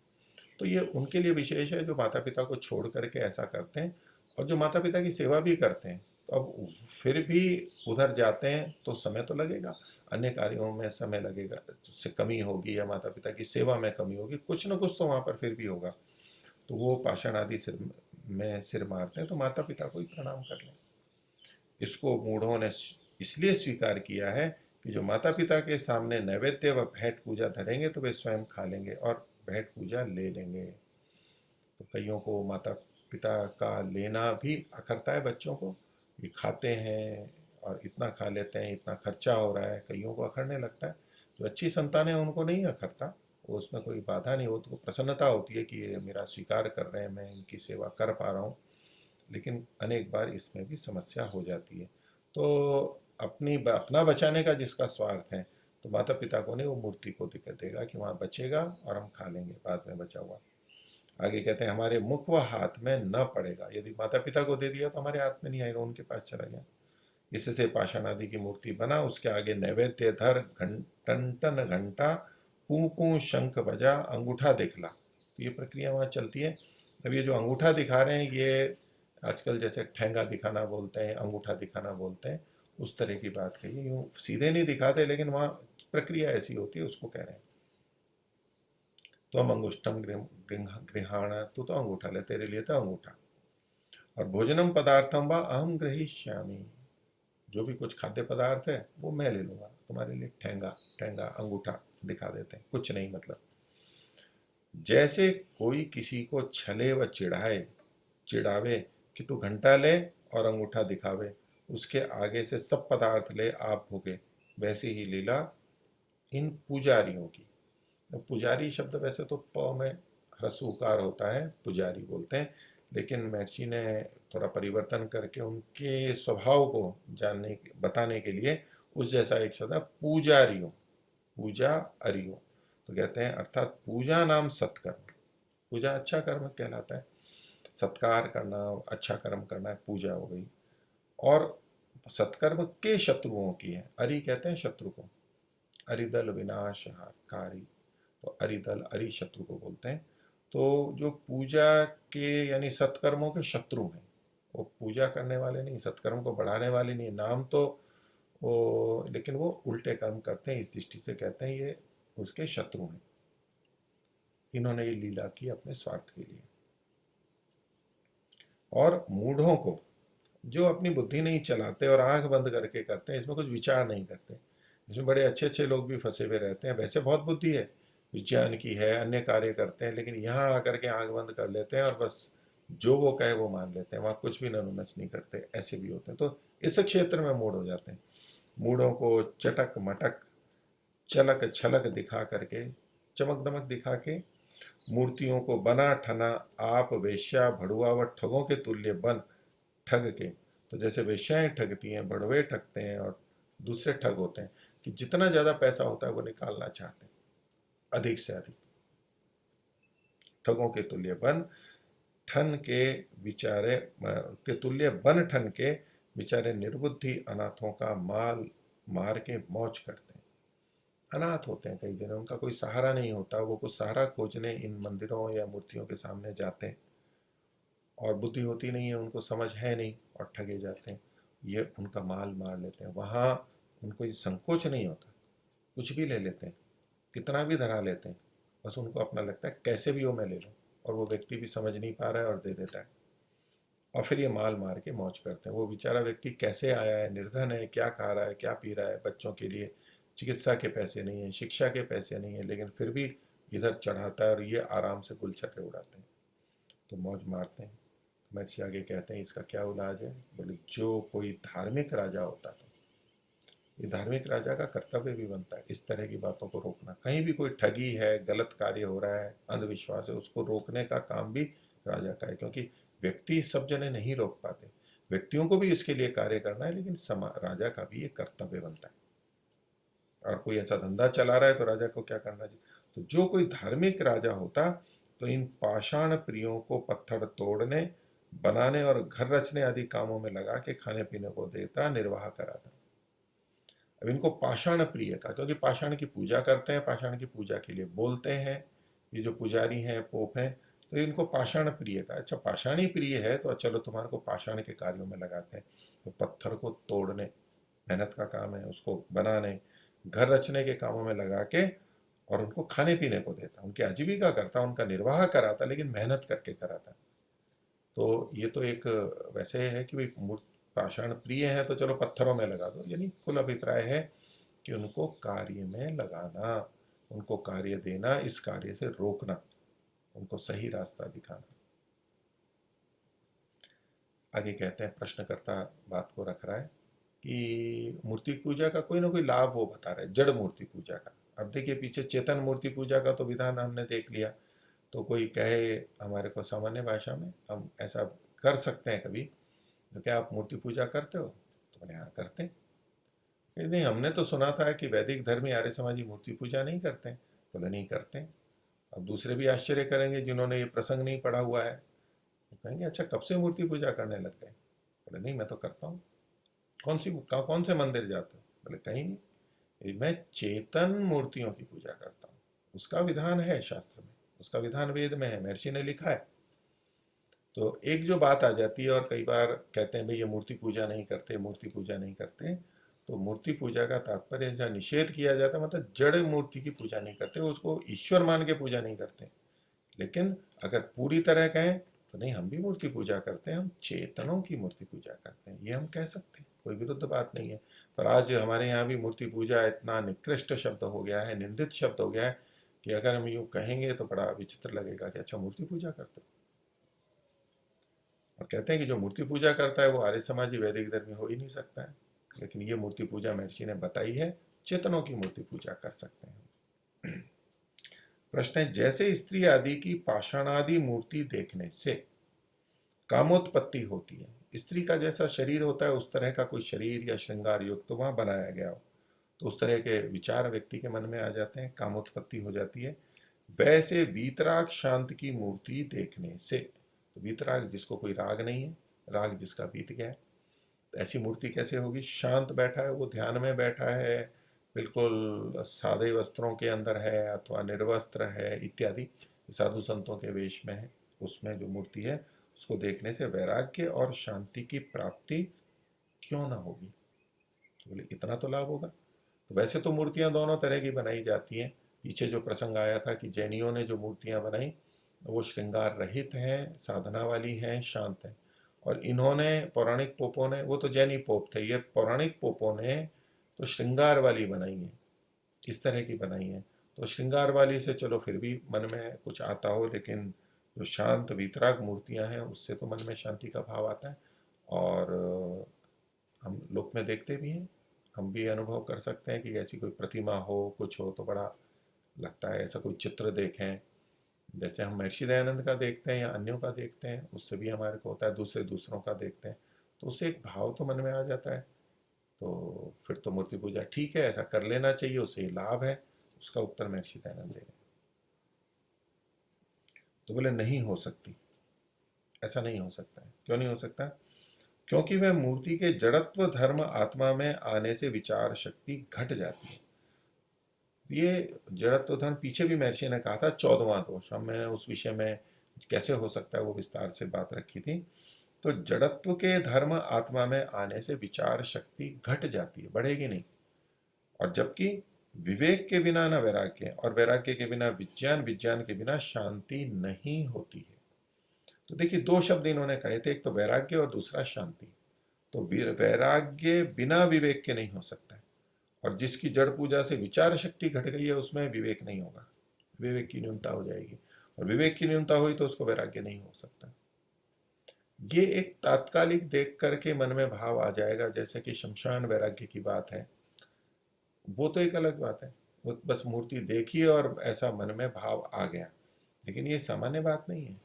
तो ये उनके लिए विशेष है जो माता पिता को छोड़ करके ऐसा करते हैं, और जो माता पिता की सेवा भी करते हैं, तो अब फिर भी उधर जाते हैं तो समय तो लगेगा, अन्य कार्यों में समय लगेगा, उससे कमी होगी या माता पिता की सेवा में कमी होगी, कुछ ना कुछ तो वहाँ पर फिर भी होगा। तो वो पाषाण आदि सिर में सिर मारते हैं, तो माता पिता को ही प्रणाम कर लें। इसको मूढ़ों ने इसलिए स्वीकार किया है कि जो माता पिता के सामने नैवेद्य व भेंट पूजा धरेंगे तो वे स्वयं खा लेंगे और भेंट पूजा ले लेंगे। तो कईयों को माता पिता का लेना भी अखरता है, बच्चों को ये खाते हैं और इतना खा लेते हैं, इतना खर्चा हो रहा है, कईयों को अखरने लगता है। जो अच्छी संतान है उनको नहीं अखरता, वो उसमें कोई बाधा नहीं होती, तो प्रसन्नता होती है कि ये मेरा स्वीकार कर रहे हैं, मैं इनकी सेवा कर पा रहा हूँ। लेकिन अनेक बार इसमें भी समस्या हो जाती है। तो अपना बचाने का जिसका स्वार्थ है, तो माता पिता को नहीं, वो मूर्ति को दिक्कत देगा कि वहाँ बचेगा और हम खा लेंगे बाद में बचा हुआ। आगे कहते हैं, हमारे मुख व हाथ में न पड़ेगा। यदि माता पिता को दे दिया तो हमारे हाथ में नहीं आएगा, उनके पास चला गया। इससे पाषाण आदि की मूर्ति बना, उसके आगे नैवेद्य धर, टन टन घंटा, पू पू शंख बजा, अंगूठा दिखला। तो ये प्रक्रिया वहाँ चलती है। अब ये जो अंगूठा दिखा रहे हैं, ये आजकल जैसे ठेंगा दिखाना बोलते हैं, अंगूठा दिखाना बोलते हैं, उस तरह की बात कही। यूँ सीधे नहीं दिखाते, लेकिन वहाँ प्रक्रिया ऐसी होती है, उसको कह रहे हैं। तो हम अंगुष्ठम गृहाण, तू तो अंगूठा ले, तेरे लिए तो अंगूठा। और भोजनम पदार्थम व अहम ग्रहीष्यामि, जो भी कुछ खाद्य पदार्थ है वो मैं ले लूंगा, तुम्हारे लिए ठेंगा ठेंगा अंगूठा दिखा देते हैं, कुछ नहीं मतलब। जैसे कोई किसी को छले व चिढ़ावे कि तू घंटा ले और अंगूठा दिखावे, उसके आगे से सब पदार्थ ले आप भोगे, वैसी ही लीला इन पुजारियों की। पुजारी शब्द वैसे तो प में ह्रस्व उकार होता है, पुजारी बोलते हैं, लेकिन महर्षि ने थोड़ा परिवर्तन करके उनके स्वभाव को बताने के लिए उस जैसा एक शब्द है, पूजारियों, पूजा अरियो। तो कहते हैं अर्थात पूजा नाम सत्कर्म, पूजा अच्छा कर्म कहलाता है, सत्कार करना, अच्छा कर्म करना है, पूजा हो गई। और सत्कर्म के शत्रुओं की है, अरि कहते हैं शत्रु को, अरिदल विनाशकारी, तो अरिदल अरि शत्रु को बोलते हैं। तो जो पूजा के यानी सत्कर्मों के शत्रु हैं, वो पूजा करने वाले नहीं, सत्कर्म को बढ़ाने वाले नहीं, नाम तो वो, लेकिन वो उल्टे कर्म करते हैं, इस दृष्टि से कहते हैं ये उसके शत्रु हैं। इन्होंने ये लीला की अपने स्वार्थ के लिए। और मूढ़ों को, जो अपनी बुद्धि नहीं चलाते और आंख बंद करके करते हैं, इसमें कुछ विचार नहीं करते, इसमें बड़े अच्छे अच्छे लोग भी फंसे हुए रहते हैं, वैसे बहुत बुद्धि है, विज्ञान की है, अन्य कार्य करते हैं, लेकिन यहाँ आकर के आंख बंद कर लेते हैं और बस जो वो कहे वो मान लेते हैं, वहां कुछ भी ननुनच नहीं करते, ऐसे भी होते हैं। तो इस क्षेत्र में मूड हो जाते हैं। मूढ़ों को चटक मटक चलक छलक दिखा करके, चमक दमक दिखा के, मूर्तियों को बना ठना आप वेश्या भड़ुआ व ठगों के तुल्य बन ठग के। तो जैसे वेश्याएं ठगती हैं, भड़वे ठगते हैं और दूसरे ठग होते हैं कि जितना ज्यादा पैसा होता है वो निकालना चाहते हैं अधिक से अधिक। ठगों के तुल्य बन ठन के बिचारे के तुल्य बन ठन के बेचारे निर्बुद्धि अनाथों का माल मार के मौज करते हैं। अनाथ होते हैं कई जने, उनका कोई सहारा नहीं होता, वो कुछ सहारा खोजने इन मंदिरों या मूर्तियों के सामने जाते हैं और बुद्धि होती नहीं है, उनको समझ है नहीं और ठगे जाते हैं। ये उनका माल मार लेते हैं। वहाँ उनको ये संकोच नहीं होता, कुछ भी ले लेते हैं, कितना भी धरा लेते हैं। बस उनको अपना लगता है कैसे भी हो मैं ले लूँ, और वो व्यक्ति भी समझ नहीं पा रहा है और दे देता है। और फिर ये माल मार के मौज करते हैं। वो बेचारा व्यक्ति कैसे आया है, निर्धन है, क्या खा रहा है, क्या पी रहा है, बच्चों के लिए चिकित्सा के पैसे नहीं है, शिक्षा के पैसे नहीं है, लेकिन फिर भी इधर चढ़ाता है और ये आराम से गुलछटे उड़ाते हैं, तो मौज मारते हैं। महर्षि आगे कहते हैं इसका क्या इलाज है। बोले जो कोई धार्मिक राजा होता तो ये धार्मिक राजा का कर्तव्य भी बनता है इस तरह की बातों को रोकना। कहीं भी कोई ठगी है, गलत कार्य हो रहा है, अंधविश्वास है, उसको रोकने का काम भी राजा का है, क्योंकि व्यक्ति सब जने नहीं रोक पाते। व्यक्तियों को भी इसके लिए कार्य करना है, लेकिन राजा का भी ये कर्तव्य बनता है। और कोई ऐसा धंधा चला रहा है तो राजा को क्या करना चाहिए। तो जो कोई धार्मिक राजा होता तो इन पाषाण प्रियों को पत्थर तोड़ने, बनाने और घर रचने आदि कामों में लगा के खाने पीने को देता, निर्वाह कराता। अब इनको पाषाण प्रिय था, क्योंकि पाषाण की पूजा करते हैं, पाषाण की पूजा के लिए बोलते हैं। ये जो पुजारी हैं, पोप हैं, तो इनको पाषाण प्रिय का। अच्छा, पाषाणी प्रिय है तो चलो तुम्हारे को पाषाण के कार्यों में लगाते हैं। तो पत्थर को तोड़ने मेहनत का काम है, उसको बनाने, घर रचने के कामों में लगा के और उनको खाने पीने को देता, उनकी आजीविका करता, उनका निर्वाह कराता, लेकिन मेहनत करके कराता। तो ये तो एक वैसे है कि भाई पाषाण प्रिय है तो चलो पत्थरों में लगा दो, यानी कुल अभिप्राय है कि उनको कार्य में लगाना, उनको कार्य देना, इस कार्य से रोकना, उनको सही रास्ता दिखाना। आगे कहते हैं, प्रश्नकर्ता बात को रख रहा है कि मूर्ति पूजा का कोई ना कोई लाभ वो बता रहे हैं, जड़ मूर्ति पूजा का। अब देखिए, पीछे चेतन मूर्ति पूजा का तो विधान हमने देख लिया। तो कोई कहे हमारे को सामान्य भाषा में, हम ऐसा कर सकते हैं कभी, तो क्या आप मूर्ति पूजा करते हो? तो बोले हाँ करते हैं। नहीं, हमने तो सुना था कि वैदिक धर्मी आर्य समाजी मूर्ति पूजा नहीं करते हैं। बोले नहीं करते हैं। अब दूसरे भी आश्चर्य करेंगे जिन्होंने ये प्रसंग नहीं पढ़ा हुआ है, तो कहेंगे अच्छा कब से मूर्ति पूजा करने लग गए? बोले नहीं, मैं तो करता हूँ। कौन से मंदिर जाते हो? बोले कहीं नहीं, मैं चेतन मूर्तियों की पूजा करता हूँ। उसका विधान है शास्त्र में, उसका विधान वेद में है, महर्षि ने लिखा है। तो एक जो बात आ जाती है, और कई बार कहते हैं भाई ये मूर्ति पूजा नहीं करते, मूर्ति पूजा नहीं करते। तो मूर्ति पूजा का तात्पर्य जहाँ निषेध किया जाता है, मतलब जड़ मूर्ति की पूजा नहीं करते, उसको ईश्वर मान के पूजा नहीं करते। लेकिन अगर पूरी तरह कहें तो नहीं, हम भी मूर्ति पूजा करते हैं, हम चेतनों की मूर्ति पूजा करते हैं, ये हम कह सकते हैं, कोई विरुद्ध बात नहीं है। पर आज हमारे यहाँ भी मूर्ति पूजा इतना निकृष्ट शब्द हो गया है, निंदित शब्द हो गया है, कि अगर हम यूँ कहेंगे तो बड़ा विचित्र लगेगा कि अच्छा मूर्ति पूजा करते हो। और कहते हैं कि जो मूर्ति पूजा करता है वो आर्य समाजी वैदिक धर्मी हो ही नहीं सकता है। लेकिन ये मूर्ति पूजा महर्षि ने बताई है, चेतनों की मूर्ति पूजा कर सकते हैं। प्रश्न है, जैसे स्त्री आदि की पाषाणादि मूर्ति देखने से कामोत्पत्ति होती है, स्त्री का जैसा शरीर होता है उस तरह का कोई शरीर या श्रृंगार युक्त तो वहां बनाया गया हो, तो उस तरह के विचार व्यक्ति के मन में आ जाते हैं, कामोत्पत्ति हो जाती है। वैसे वीतराग शांत की मूर्ति देखने से, तो वीतराग जिसको कोई राग नहीं है, राग जिसका बीत गया है, तो ऐसी मूर्ति कैसे होगी? शांत बैठा है, वो ध्यान में बैठा है, बिल्कुल सादे वस्त्रों के अंदर है अथवा निर्वस्त्र है इत्यादि, साधु संतों के वेश में है, उसमें जो मूर्ति है उसको देखने से वैराग्य और शांति की प्राप्ति क्यों ना होगी? तो बोले इतना तो लाभ होगा। तो वैसे तो मूर्तियां दोनों तरह की बनाई जाती हैं। पीछे जो प्रसंग आया था कि जैनियों ने जो मूर्तियां बनाई वो श्रृंगार रहित हैं, साधना वाली हैं, शांत हैं। और इन्होंने पौराणिक पोपों ने, वो तो जैनी पोप थे, ये पौराणिक पोपों ने तो श्रृंगार वाली बनाई है, इस तरह की बनाई है। तो श्रृंगार वाली से चलो फिर भी मन में कुछ आता हो, लेकिन जो शांत वीतराग मूर्तियां हैं उससे तो मन में शांति का भाव आता है। और हम लोक में देखते भी हैं, हम भी अनुभव कर सकते हैं कि ऐसी कोई प्रतिमा हो, कुछ हो तो बड़ा लगता है। ऐसा कोई चित्र देखें, जैसे हम महर्षि दयानंद का देखते हैं या अन्यों का देखते हैं, उससे भी हमारे को होता है, दूसरों का देखते हैं तो उससे एक भाव तो मन में आ जाता है। तो फिर तो मूर्ति पूजा ठीक है, ऐसा कर लेना चाहिए, उससे ये लाभ है। उसका उत्तर महर्षि दयानंद दे रहे हैं। तो बोले नहीं हो सकती, ऐसा नहीं हो सकता है। क्यों नहीं हो सकता? क्योंकि वह मूर्ति के जड़त्व धर्म आत्मा में आने से विचार शक्ति घट जाती है। ये जड़त्व धर्म पीछे भी महर्षि ने कहा था, 14वां दोष। हमने उस विषय में कैसे हो सकता है वो विस्तार से बात रखी थी। तो जड़त्व के धर्म आत्मा में आने से विचार शक्ति घट जाती है, बढ़ेगी नहीं। और जबकि विवेक के बिना न वैराग्य, और वैराग्य के बिना विज्ञान, विज्ञान के बिना शांति नहीं होती है। तो देखिए, दो शब्द इन्होंने कहे थे, एक तो वैराग्य और दूसरा शांति। तो वैराग्य बिना विवेक के नहीं हो सकता है। और जिसकी जड़ पूजा से विचार शक्ति घट गई है उसमें विवेक नहीं होगा, विवेक की न्यूनता हो जाएगी। और विवेक की न्यूनता हुई तो उसको वैराग्य नहीं हो सकता। ये एक तात्कालिक देख करके मन में भाव आ जाएगा, जैसे कि शमशान वैराग्य की बात है, वो तो एक अलग बात है। वो बस मूर्ति देखी और ऐसा मन में भाव आ गया, लेकिन ये सामान्य बात नहीं है।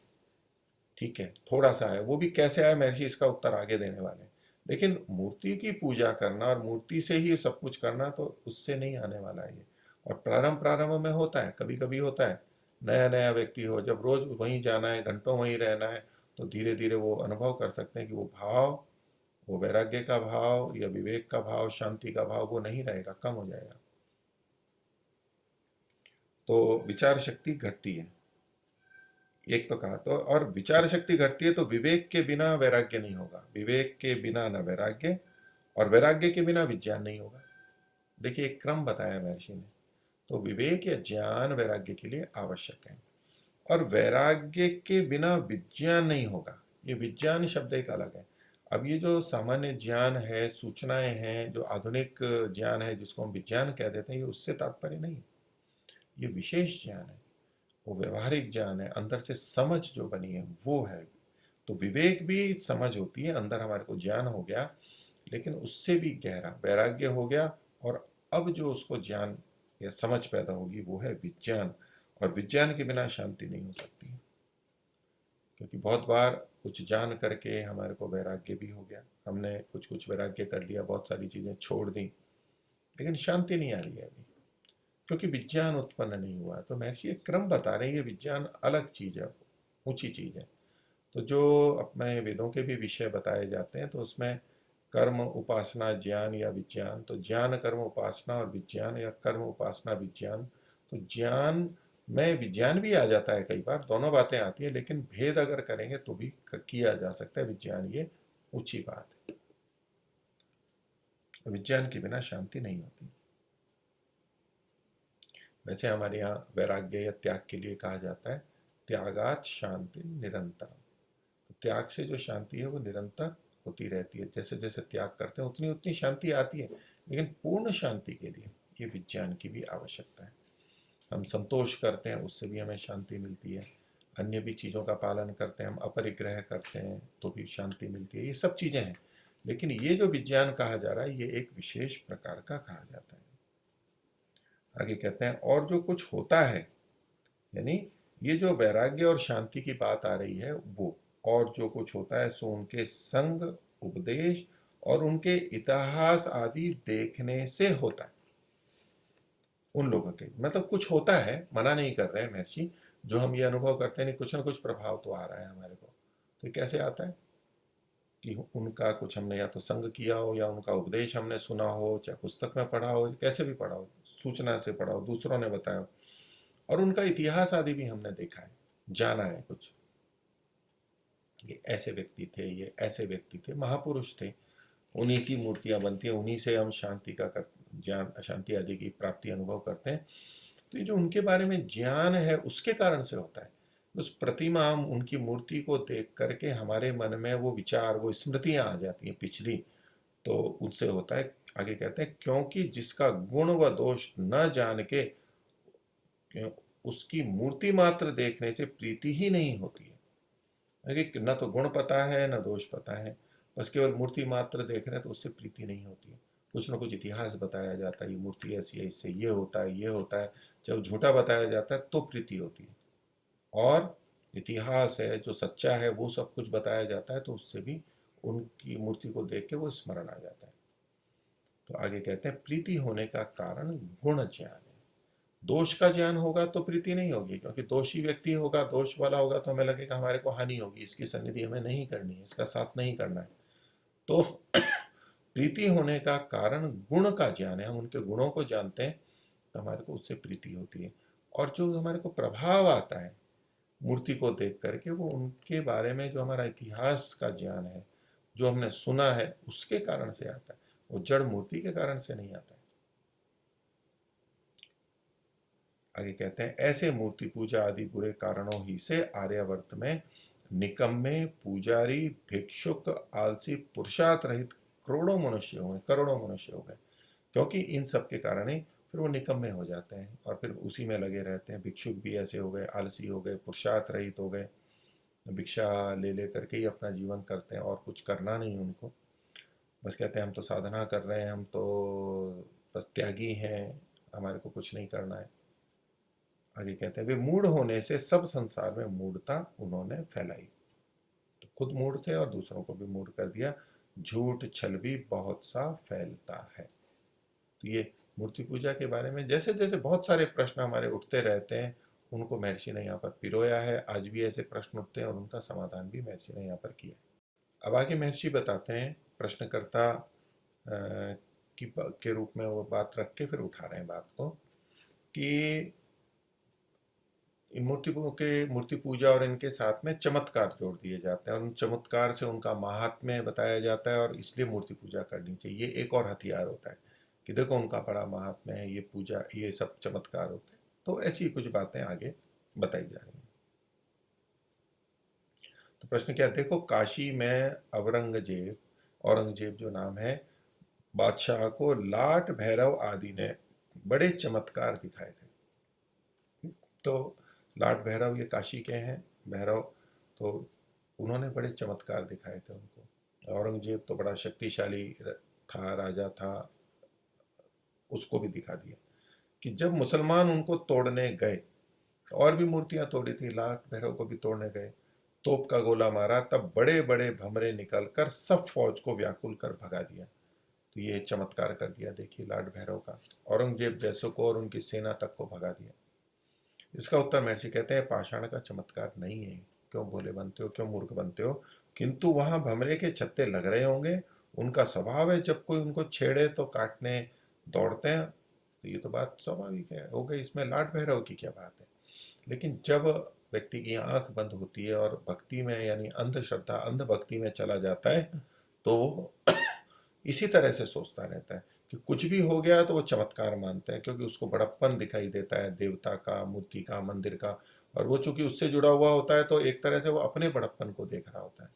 ठीक है, थोड़ा सा है, वो भी कैसे आया महर्षि इसका उत्तर आगे देने वाले हैं। लेकिन मूर्ति की पूजा करना और मूर्ति से ही सब कुछ करना तो उससे नहीं आने वाला है ये। और प्रारंभ प्रारंभ में होता है, कभी कभी होता है, नया नया व्यक्ति हो, जब रोज वहीं जाना है, घंटों वहीं रहना है, तो धीरे धीरे वो अनुभव कर सकते हैं कि वो भाव, वो वैराग्य का भाव या विवेक का भाव, शांति का भाव वो नहीं रहेगा, कम हो जाएगा। तो विचार शक्ति घटती है, एक तो कहा। तो और विचार शक्ति घटती है तो विवेक के बिना वैराग्य नहीं होगा, विवेक के बिना न वैराग्य, और वैराग्य के बिना विज्ञान नहीं होगा। देखिए, एक क्रम बताया महर्षि ने। तो विवेक या ज्ञान वैराग्य के लिए आवश्यक है, और वैराग्य के बिना विज्ञान नहीं होगा। ये विज्ञान शब्द एक अलग है। अब ये जो सामान्य ज्ञान है, सूचनाएं हैं, जो आधुनिक ज्ञान है जिसको हम विज्ञान कह देते हैं, ये उससे तात्पर्य नहीं। ये विशेष ज्ञान है, वो व्यवहारिक ज्ञान है, अंदर से समझ जो बनी है वो है। तो विवेक भी समझ होती है, अंदर हमारे को ज्ञान हो गया, लेकिन उससे भी गहरा वैराग्य हो गया। और अब जो उसको ज्ञान या समझ पैदा होगी वो है विज्ञान। और विज्ञान के बिना शांति नहीं हो सकती, क्योंकि बहुत बार कुछ जान करके हमारे को वैराग्य भी हो गया, हमने कुछ कुछ वैराग्य कर लिया, बहुत सारी चीजें छोड़ दी, लेकिन शांति नहीं आ रही है अभी, क्योंकि विज्ञान उत्पन्न नहीं हुआ। तो महर्षि एक क्रम बता रहे हैं, ये विज्ञान अलग चीज है, ऊंची चीज है। तो जो अपने वेदों के भी विषय बताए जाते हैं, तो उसमें कर्म उपासना ज्ञान या विज्ञान, तो ज्ञान कर्म उपासना और विज्ञान, या कर्म उपासना विज्ञान। तो ज्ञान में विज्ञान भी आ जाता है, कई बार दोनों बातें आती है, लेकिन भेद अगर करेंगे तो भी किया जा सकता है विज्ञान, ये ऊंची बात है। विज्ञान के बिना शांति नहीं होती। वैसे हमारे यहाँ वैराग्य या त्याग के लिए कहा जाता है, त्यागात शांति निरंतर। तो त्याग से जो शांति है वो निरंतर होती रहती है, जैसे जैसे त्याग करते हैं उतनी उतनी शांति आती है। लेकिन पूर्ण शांति के लिए ये विज्ञान की भी आवश्यकता है। हम संतोष करते हैं, उससे भी हमें शांति मिलती है। अन्य भी चीज़ों का पालन करते हैं, हम अपरिग्रह करते हैं तो भी शांति मिलती है। ये सब चीज़ें हैं, लेकिन ये जो विज्ञान कहा जा रहा है ये एक विशेष प्रकार का कहा जाता है। आगे कहते हैं, और जो कुछ होता है, यानी ये जो वैराग्य और शांति की बात आ रही है वो, और जो कुछ होता है सो उनके संग, उपदेश और उनके इतिहास आदि देखने से होता है। उन लोगों के मतलब कुछ होता है, मना नहीं कर रहे हैं महर्षि, जो हम ये अनुभव करते हैं नहीं, कुछ ना कुछ प्रभाव तो आ रहा है हमारे को। तो ये कैसे आता है कि उनका कुछ हमने या तो संग किया हो, या उनका उपदेश हमने सुना हो, चाहे पुस्तक में पढ़ा हो, कैसे भी पढ़ा हो, सूचना से पढ़ा हो, दूसरों ने बताया हो, और उनका इतिहास आदि भी हमने देखा है, जाना है कुछ, ये ऐसे व्यक्ति थे, ये ऐसे व्यक्ति थे, महापुरुष थे, उन्हीं की मूर्तियां बनती हैं, उन्हीं से हम शांति का ज्ञान, अशांति आदि की प्राप्ति अनुभव करते हैं। तो ये जो उनके बारे में ज्ञान है उसके कारण से होता है। उस प्रतिमा, हम उनकी मूर्ति को देख करके हमारे मन में वो विचार, वो स्मृतियां आ जाती हैं पिछली, तो उनसे होता है। आगे कहते हैं, क्योंकि जिसका गुण व दोष न जान के उसकी मूर्ति मात्र देखने से प्रीति ही नहीं होती है। कि न तो गुण पता है न दोष पता है, बस केवल मूर्ति मात्र देख रहे हैं तो उससे प्रीति नहीं होती है। कुछ न कुछ इतिहास बताया जाता है, ये मूर्ति ऐसी है, इससे ये होता है, ये होता है। जब झूठा बताया जाता है तो प्रीति होती है। और इतिहास है जो सच्चा है वो सब कुछ बताया जाता है तो उससे भी उनकी मूर्ति को देख के वो स्मरण आ जाता है। तो आगे कहते हैं प्रीति होने का कारण गुण ज्ञान है। दोष का ज्ञान होगा तो प्रीति नहीं होगी, क्योंकि दोषी व्यक्ति होगा, दोष वाला होगा तो हमें लगेगा हमारे को हानि होगी, इसकी सन्निधि हमें नहीं करनी है, इसका साथ नहीं करना है। तो प्रीति होने का कारण गुण का ज्ञान है। हम उनके गुणों को जानते हैं तो हमारे को उससे प्रीति होती है। और जो हमारे को प्रभाव आता है मूर्ति को देख करके, वो उनके बारे में जो हमारा इतिहास का ज्ञान है, जो हमने सुना है, उसके कारण से आता है। वो जड़ मूर्ति के कारण से नहीं आता है। आगे कहते हैं ऐसे मूर्ति पूजा आदि बुरे कारणों ही से आर्यावर्त में निकम्मे, पुजारी, भिक्षुक, आलसी, पुरुषार्थ रहित करोड़ों मनुष्य हो गए। क्योंकि इन सब के कारण ही फिर वो निकम्मे हो जाते हैं और फिर उसी में लगे रहते हैं। भिक्षुक भी ऐसे हो गए, आलसी हो गए, पुरुषार्थ रहित हो गए, भिक्षा ले ले करके ही अपना जीवन करते हैं और कुछ करना नहीं उनको। बस कहते हैं हम तो साधना कर रहे हैं, हम तो बस त्यागी हैं, हमारे को कुछ नहीं करना है। आगे कहते हैं वे मूढ़ होने से सब संसार में मूढ़ता उन्होंने फैलाई। तो खुद मूढ़ थे और दूसरों को भी मूढ़ कर दिया। झूठ छल भी बहुत सा फैलता है। तो ये मूर्ति पूजा के बारे में जैसे जैसे बहुत सारे प्रश्न हमारे उठते रहते हैं, उनको महर्षि ने यहाँ पर पिरोया है। आज भी ऐसे प्रश्न उठते हैं और उनका समाधान भी महर्षि ने यहाँ पर किया। अब आगे महर्षि बताते हैं, प्रश्नकर्ता के रूप में वो बात रख के फिर उठा रहे हैं बात को, कि मूर्ति पूजा और इनके साथ में चमत्कार जोड़ दिए जाते हैं और उन चमत्कार से उनका महात्म्य बताया जाता है और इसलिए मूर्ति पूजा करनी चाहिए। ये एक और हथियार होता है कि देखो उनका बड़ा महात्म्य है, ये पूजा, ये सब चमत्कार होते हैं। तो ऐसी कुछ बातें आगे बताई जा रही हैं। तो प्रश्न क्या, देखो काशी में औरंगजेब जो नाम है, बादशाह को लाट भैरव आदि ने बड़े चमत्कार दिखाए थे। तो लाट भैरव ये काशी के हैं, भैरव, तो उन्होंने बड़े चमत्कार दिखाए थे उनको। औरंगजेब तो बड़ा शक्तिशाली था, राजा था, उसको भी दिखा दिया कि जब मुसलमान उनको तोड़ने गए, और भी मूर्तियां तोड़ी थी, लाट भैरव को भी तोड़ने गए, तोप का गोला मारा, तब बड़े बड़े भमरे निकलकर सब फौज को व्याकुल कर भगा दिया। तो ये चमत्कार कर दिया, देखिए लाट भैरव का, औरंगजेब जैसों को और उनकी सेना तक को भगा दिया। इसका उत्तर महर्षि कहते हैं पाषाण का चमत्कार नहीं है, क्यों भोले बनते हो, क्यों मूर्ख बनते हो। किंतु वहां भमरे के छत्ते लग रहे होंगे, उनका स्वभाव है जब कोई उनको छेड़े तो काटने दौड़ते हैं। तो ये तो बात स्वाभाविक है, हो गई, इसमें लाट भैरव की क्या बात है। लेकिन जब व्यक्ति की आंख बंद होती है और भक्ति में, यानी अंधश्रद्धा, अंध भक्ति में चला जाता है, तो इसी तरह से सोचता रहता है कि कुछ भी हो गया तो वो चमत्कार मानते हैं, क्योंकि उसको बड़प्पन दिखाई देता है देवता का, मूर्ति का, मंदिर का। और वो चूंकि उससे जुड़ा हुआ होता है तो एक तरह से वो अपने बड़प्पन को देख रहा होता है,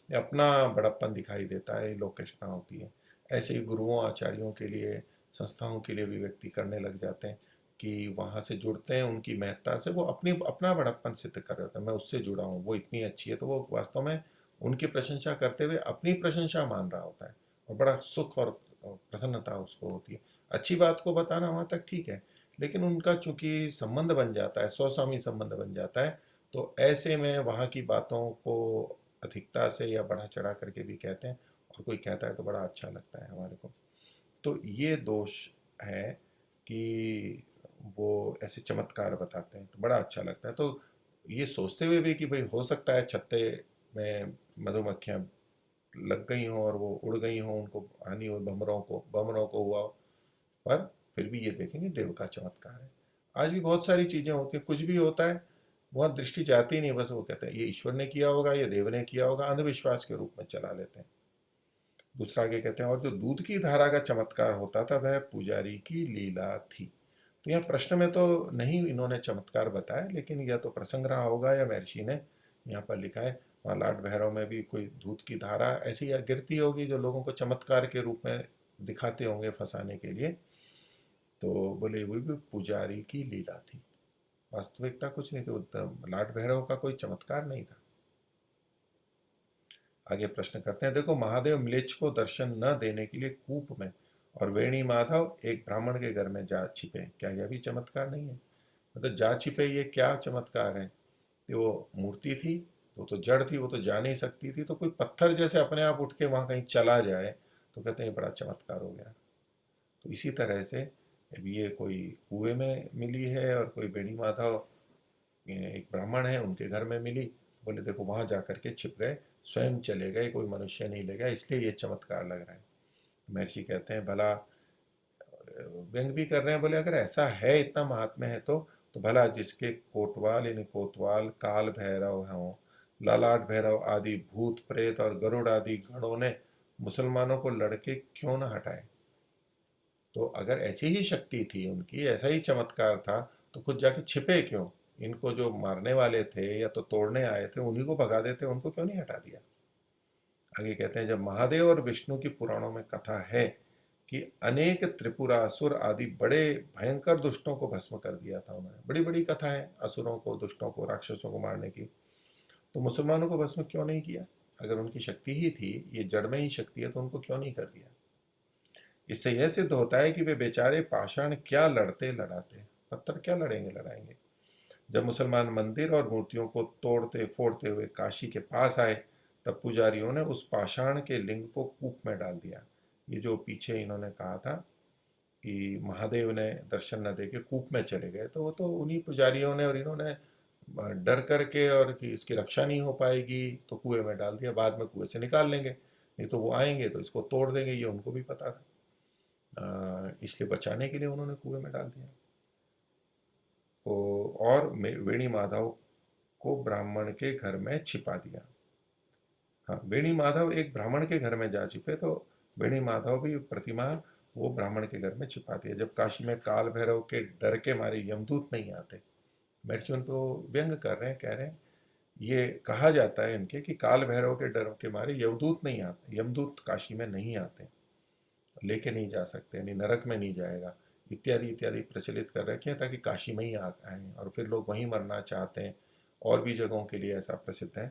या अपना बड़प्पन दिखाई देता है, लोकेशना होती है। ऐसे ही गुरुओं, आचार्यों के लिए, संस्थाओं के लिए भी व्यक्ति करने लग जाते हैं कि वहाँ से जुड़ते हैं, उनकी महत्ता से वो अपना बड़प्पन सिद्ध कर रहे होते हैं। मैं उससे जुड़ा हूँ, वो इतनी अच्छी है, तो वो वास्तव में उनकी प्रशंसा करते हुए अपनी प्रशंसा मान रहा होता है और बड़ा सुख और प्रसन्नता उसको होती है। अच्छी बात को बताना वहाँ तक ठीक है, लेकिन उनका चूंकि संबंध बन जाता है, स्वस्वामी संबंध बन जाता है, तो ऐसे में वहाँ की बातों को अधिकता से या बढ़ा चढ़ा करके भी कहते हैं, और कोई कहता है तो बड़ा अच्छा लगता है हमारे को। तो ये दोष है कि वो ऐसे चमत्कार बताते हैं तो बड़ा अच्छा लगता है। तो ये सोचते हुए भी कि भाई हो सकता है छत्ते में मधुमक्खियां लग गई हों और वो उड़ गई हों, उनको हानि हो, भमरों को हुआ हो, पर फिर भी ये देखेंगे देव का चमत्कार है। आज भी बहुत सारी चीजें होती हैं, कुछ भी होता है, बहुत दृष्टि जाती ही नहीं, बस वो कहते हैं ये ईश्वर ने किया होगा, ये देव ने किया होगा, अंधविश्वास के रूप में चला लेते हैं। दूसरा आगे कहते हैं और जो दूध की धारा का चमत्कार होता था वह पुजारी की लीला थी। तो यहाँ प्रश्न में तो नहीं इन्होंने चमत्कार बताया, लेकिन यह तो प्रसंग रहा होगा या महर्षि ने यहाँ पर लिखा है। वहाँ लाट भैरव में भी कोई दूध की धारा ऐसी या गिरती होगी जो लोगों को चमत्कार के रूप में दिखाते होंगे फंसाने के लिए। तो बोले वो भी पुजारी की लीला थी। वास्तविकता कुछ नहीं थी, लाट भैरव का कोई चमत्कार नहीं था। आगे प्रश्न करते हैं, देखो महादेव म्लेच्छ को दर्शन न देने के लिए कूप में और वेणी माधव एक ब्राह्मण के घर में जा छिपे, क्या यह भी चमत्कार नहीं है? मतलब जा छिपे, ये क्या चमत्कार है? कि वो मूर्ति थी, वो तो जड़ थी, वो तो जा नहीं सकती थी, तो कोई पत्थर जैसे अपने आप उठ के वहां कहीं चला जाए तो कहते हैं बड़ा चमत्कार हो गया। तो इसी तरह से अब ये कोई कुएं में मिली है और कोई बेणी माधव एक ब्राह्मण है उनके घर में मिली, बोले देखो वहां जा करके छिप गए, स्वयं चले गए, कोई मनुष्य नहीं ले गया, इसलिए ये चमत्कार लग रहा है। तो महर्षि कहते हैं भला, व्यंग भी कर रहे हैं, बोले अगर ऐसा है, इतना महात्म्य है तो भला जिसके कोटवाल यानी कोतवाल काल भैरव हों, ललाट भैरव आदि भूत प्रेत और गरुड़ आदि गणों ने मुसलमानों को लड़के क्यों न हटाए? तो अगर ऐसी ही शक्ति थी उनकी, ऐसा ही चमत्कार था, तो खुद जाके छिपे क्यों? इनको जो मारने वाले थे या तो तोड़ने आए थे उन्हीं को भगा देते, उनको क्यों नहीं हटा दिया? आगे कहते हैं, जब महादेव और विष्णु की पुराणों में कथा है कि अनेक त्रिपुरासुर आदि बड़े भयंकर दुष्टों को भस्म कर दिया था उन्होंने, बड़ी बड़ी कथा है असुरों को, दुष्टों को, राक्षसों को मारने की, तो मुसलमानों को भस्म क्यों नहीं किया? अगर उनकी शक्ति ही थी, ये जड़ में ही शक्ति है, तो उनको क्यों नहीं कर दिया? इससे यह सिद्ध होता है कि वे बेचारे पाषाण क्या लड़ते लड़ाते, पत्थर क्या लड़ेंगे लड़ाएंगे। जब मुसलमान मंदिर और मूर्तियों को तोड़ते फोड़ते हुए काशी के पास आए, तब पुजारियों ने उस पाषाण के लिंग को कूप में डाल दिया। ये जो पीछे इन्होंने कहा था कि महादेव ने दर्शन न देके कूप में चले गए, तो वो तो उन्हीं पुजारियों ने और इन्होंने डर करके, और कि इसकी रक्षा नहीं हो पाएगी तो कुएं में डाल दिया, बाद में कुएं से निकाल लेंगे, नहीं तो वो आएंगे तो इसको तोड़ देंगे, ये उनको भी पता था। इसलिए बचाने के लिए उन्होंने कुएं में डाल दिया। तो और वेणी माधव को ब्राह्मण के घर में छिपा दिया। हाँ, वेणी माधव एक ब्राह्मण के घर में जा छिपे, तो वेणी माधव भी प्रतिमा वो ब्राह्मण के घर में छिपा दिया। जब काशी में काल भैरव के डर के मारे यमदूत नहीं आते, महर्षि उनको व्यंग कर रहे हैं, कह रहे हैं ये कहा जाता है इनके कि काल भैरव के डर के मारे यमदूत नहीं आते, यमदूत काशी में नहीं आते, लेके नहीं जा सकते, यानी नरक में नहीं जाएगा, इत्यादि इत्यादि प्रचलित कर रखे हैं ताकि काशी में ही आ आए, और फिर लोग वहीं मरना चाहते हैं। और भी जगहों के लिए ऐसा प्रसिद्ध है,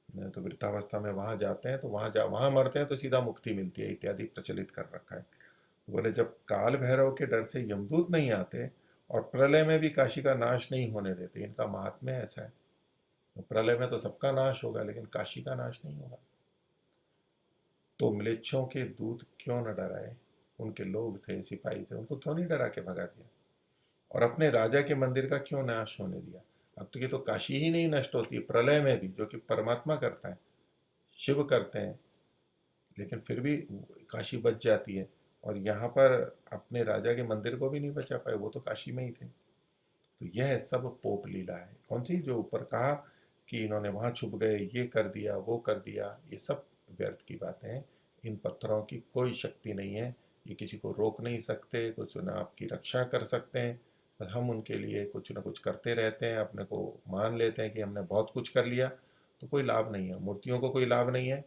तो वृद्धावस्था में वहां जाते हैं, तो वहां मरते हैं तो सीधा मुक्ति मिलती है, इत्यादि प्रचलित कर रखा है। तो बोले जब काल भैरव के डर से यमदूत नहीं आते और प्रलय में भी काशी का नाश नहीं होने देते, इनका महात्म्य ऐसा है। तो प्रलय में तो सबका नाश होगा लेकिन काशी का नाश नहीं होगा। तो म्लेच्छों के दूत क्यों न डराए? उनके लोग थे, सिपाही थे, उनको क्यों नहीं डरा के भगा दिया? और अपने राजा के मंदिर का क्यों नाश होने दिया? अब तो ये तो काशी ही नहीं नष्ट होती, प्रलय में भी, जो कि परमात्मा करता है, शिव करते हैं, लेकिन फिर भी काशी बच जाती है। और यहाँ पर अपने राजा के मंदिर को भी नहीं बचा पाए, वो तो काशी में ही थे। तो यह सब पोप लीला है। कौन सी? जो ऊपर कहा कि इन्होंने वहां छुप गए, ये कर दिया, वो कर दिया, ये सब व्यर्थ की बातें हैं। इन पत्थरों की कोई शक्ति नहीं है, ये किसी को रोक नहीं सकते, कुछ ना आपकी रक्षा कर सकते हैं, पर हम उनके लिए कुछ ना कुछ करते रहते हैं, अपने को मान लेते हैं कि हमने बहुत कुछ कर लिया, तो कोई लाभ नहीं है, मूर्तियों को कोई लाभ नहीं है,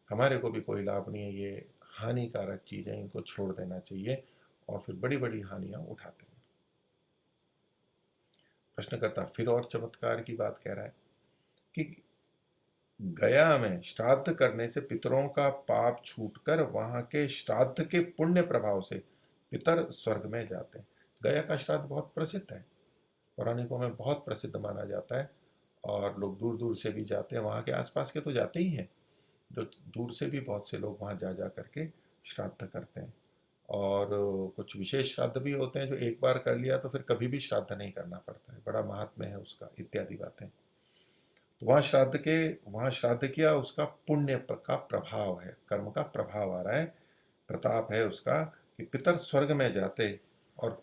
हमारे को भी कोई लाभ नहीं है, ये हानिकारक चीज़ें, इनको छोड़ देना चाहिए, और फिर बड़ी बड़ी हानियां उठाते हैं। प्रश्नकर्ता फिर और चमत्कार की बात कह रहा है कि गया में श्राद्ध करने से पितरों का पाप छूटकर वहां के श्राद्ध के पुण्य प्रभाव से पितर स्वर्ग में जाते हैं। गया का श्राद्ध बहुत प्रसिद्ध है, पौराणिकों में बहुत प्रसिद्ध माना जाता है, और लोग दूर दूर से भी जाते हैं, वहाँ के आसपास के तो जाते ही हैं, जो दूर से भी बहुत से लोग वहाँ जा जा करके श्राद्ध करते हैं। और कुछ विशेष श्राद्ध भी होते हैं जो एक बार कर लिया तो फिर कभी भी श्राद्ध नहीं करना पड़ता है, बड़ा महात्म्य है उसका, इत्यादि बातें। तो वहाँ श्राद्ध किया, उसका पुण्य का प्रभाव है, कर्म का प्रभाव आ रहा है, प्रताप है उसका, कि पितर स्वर्ग में जाते। और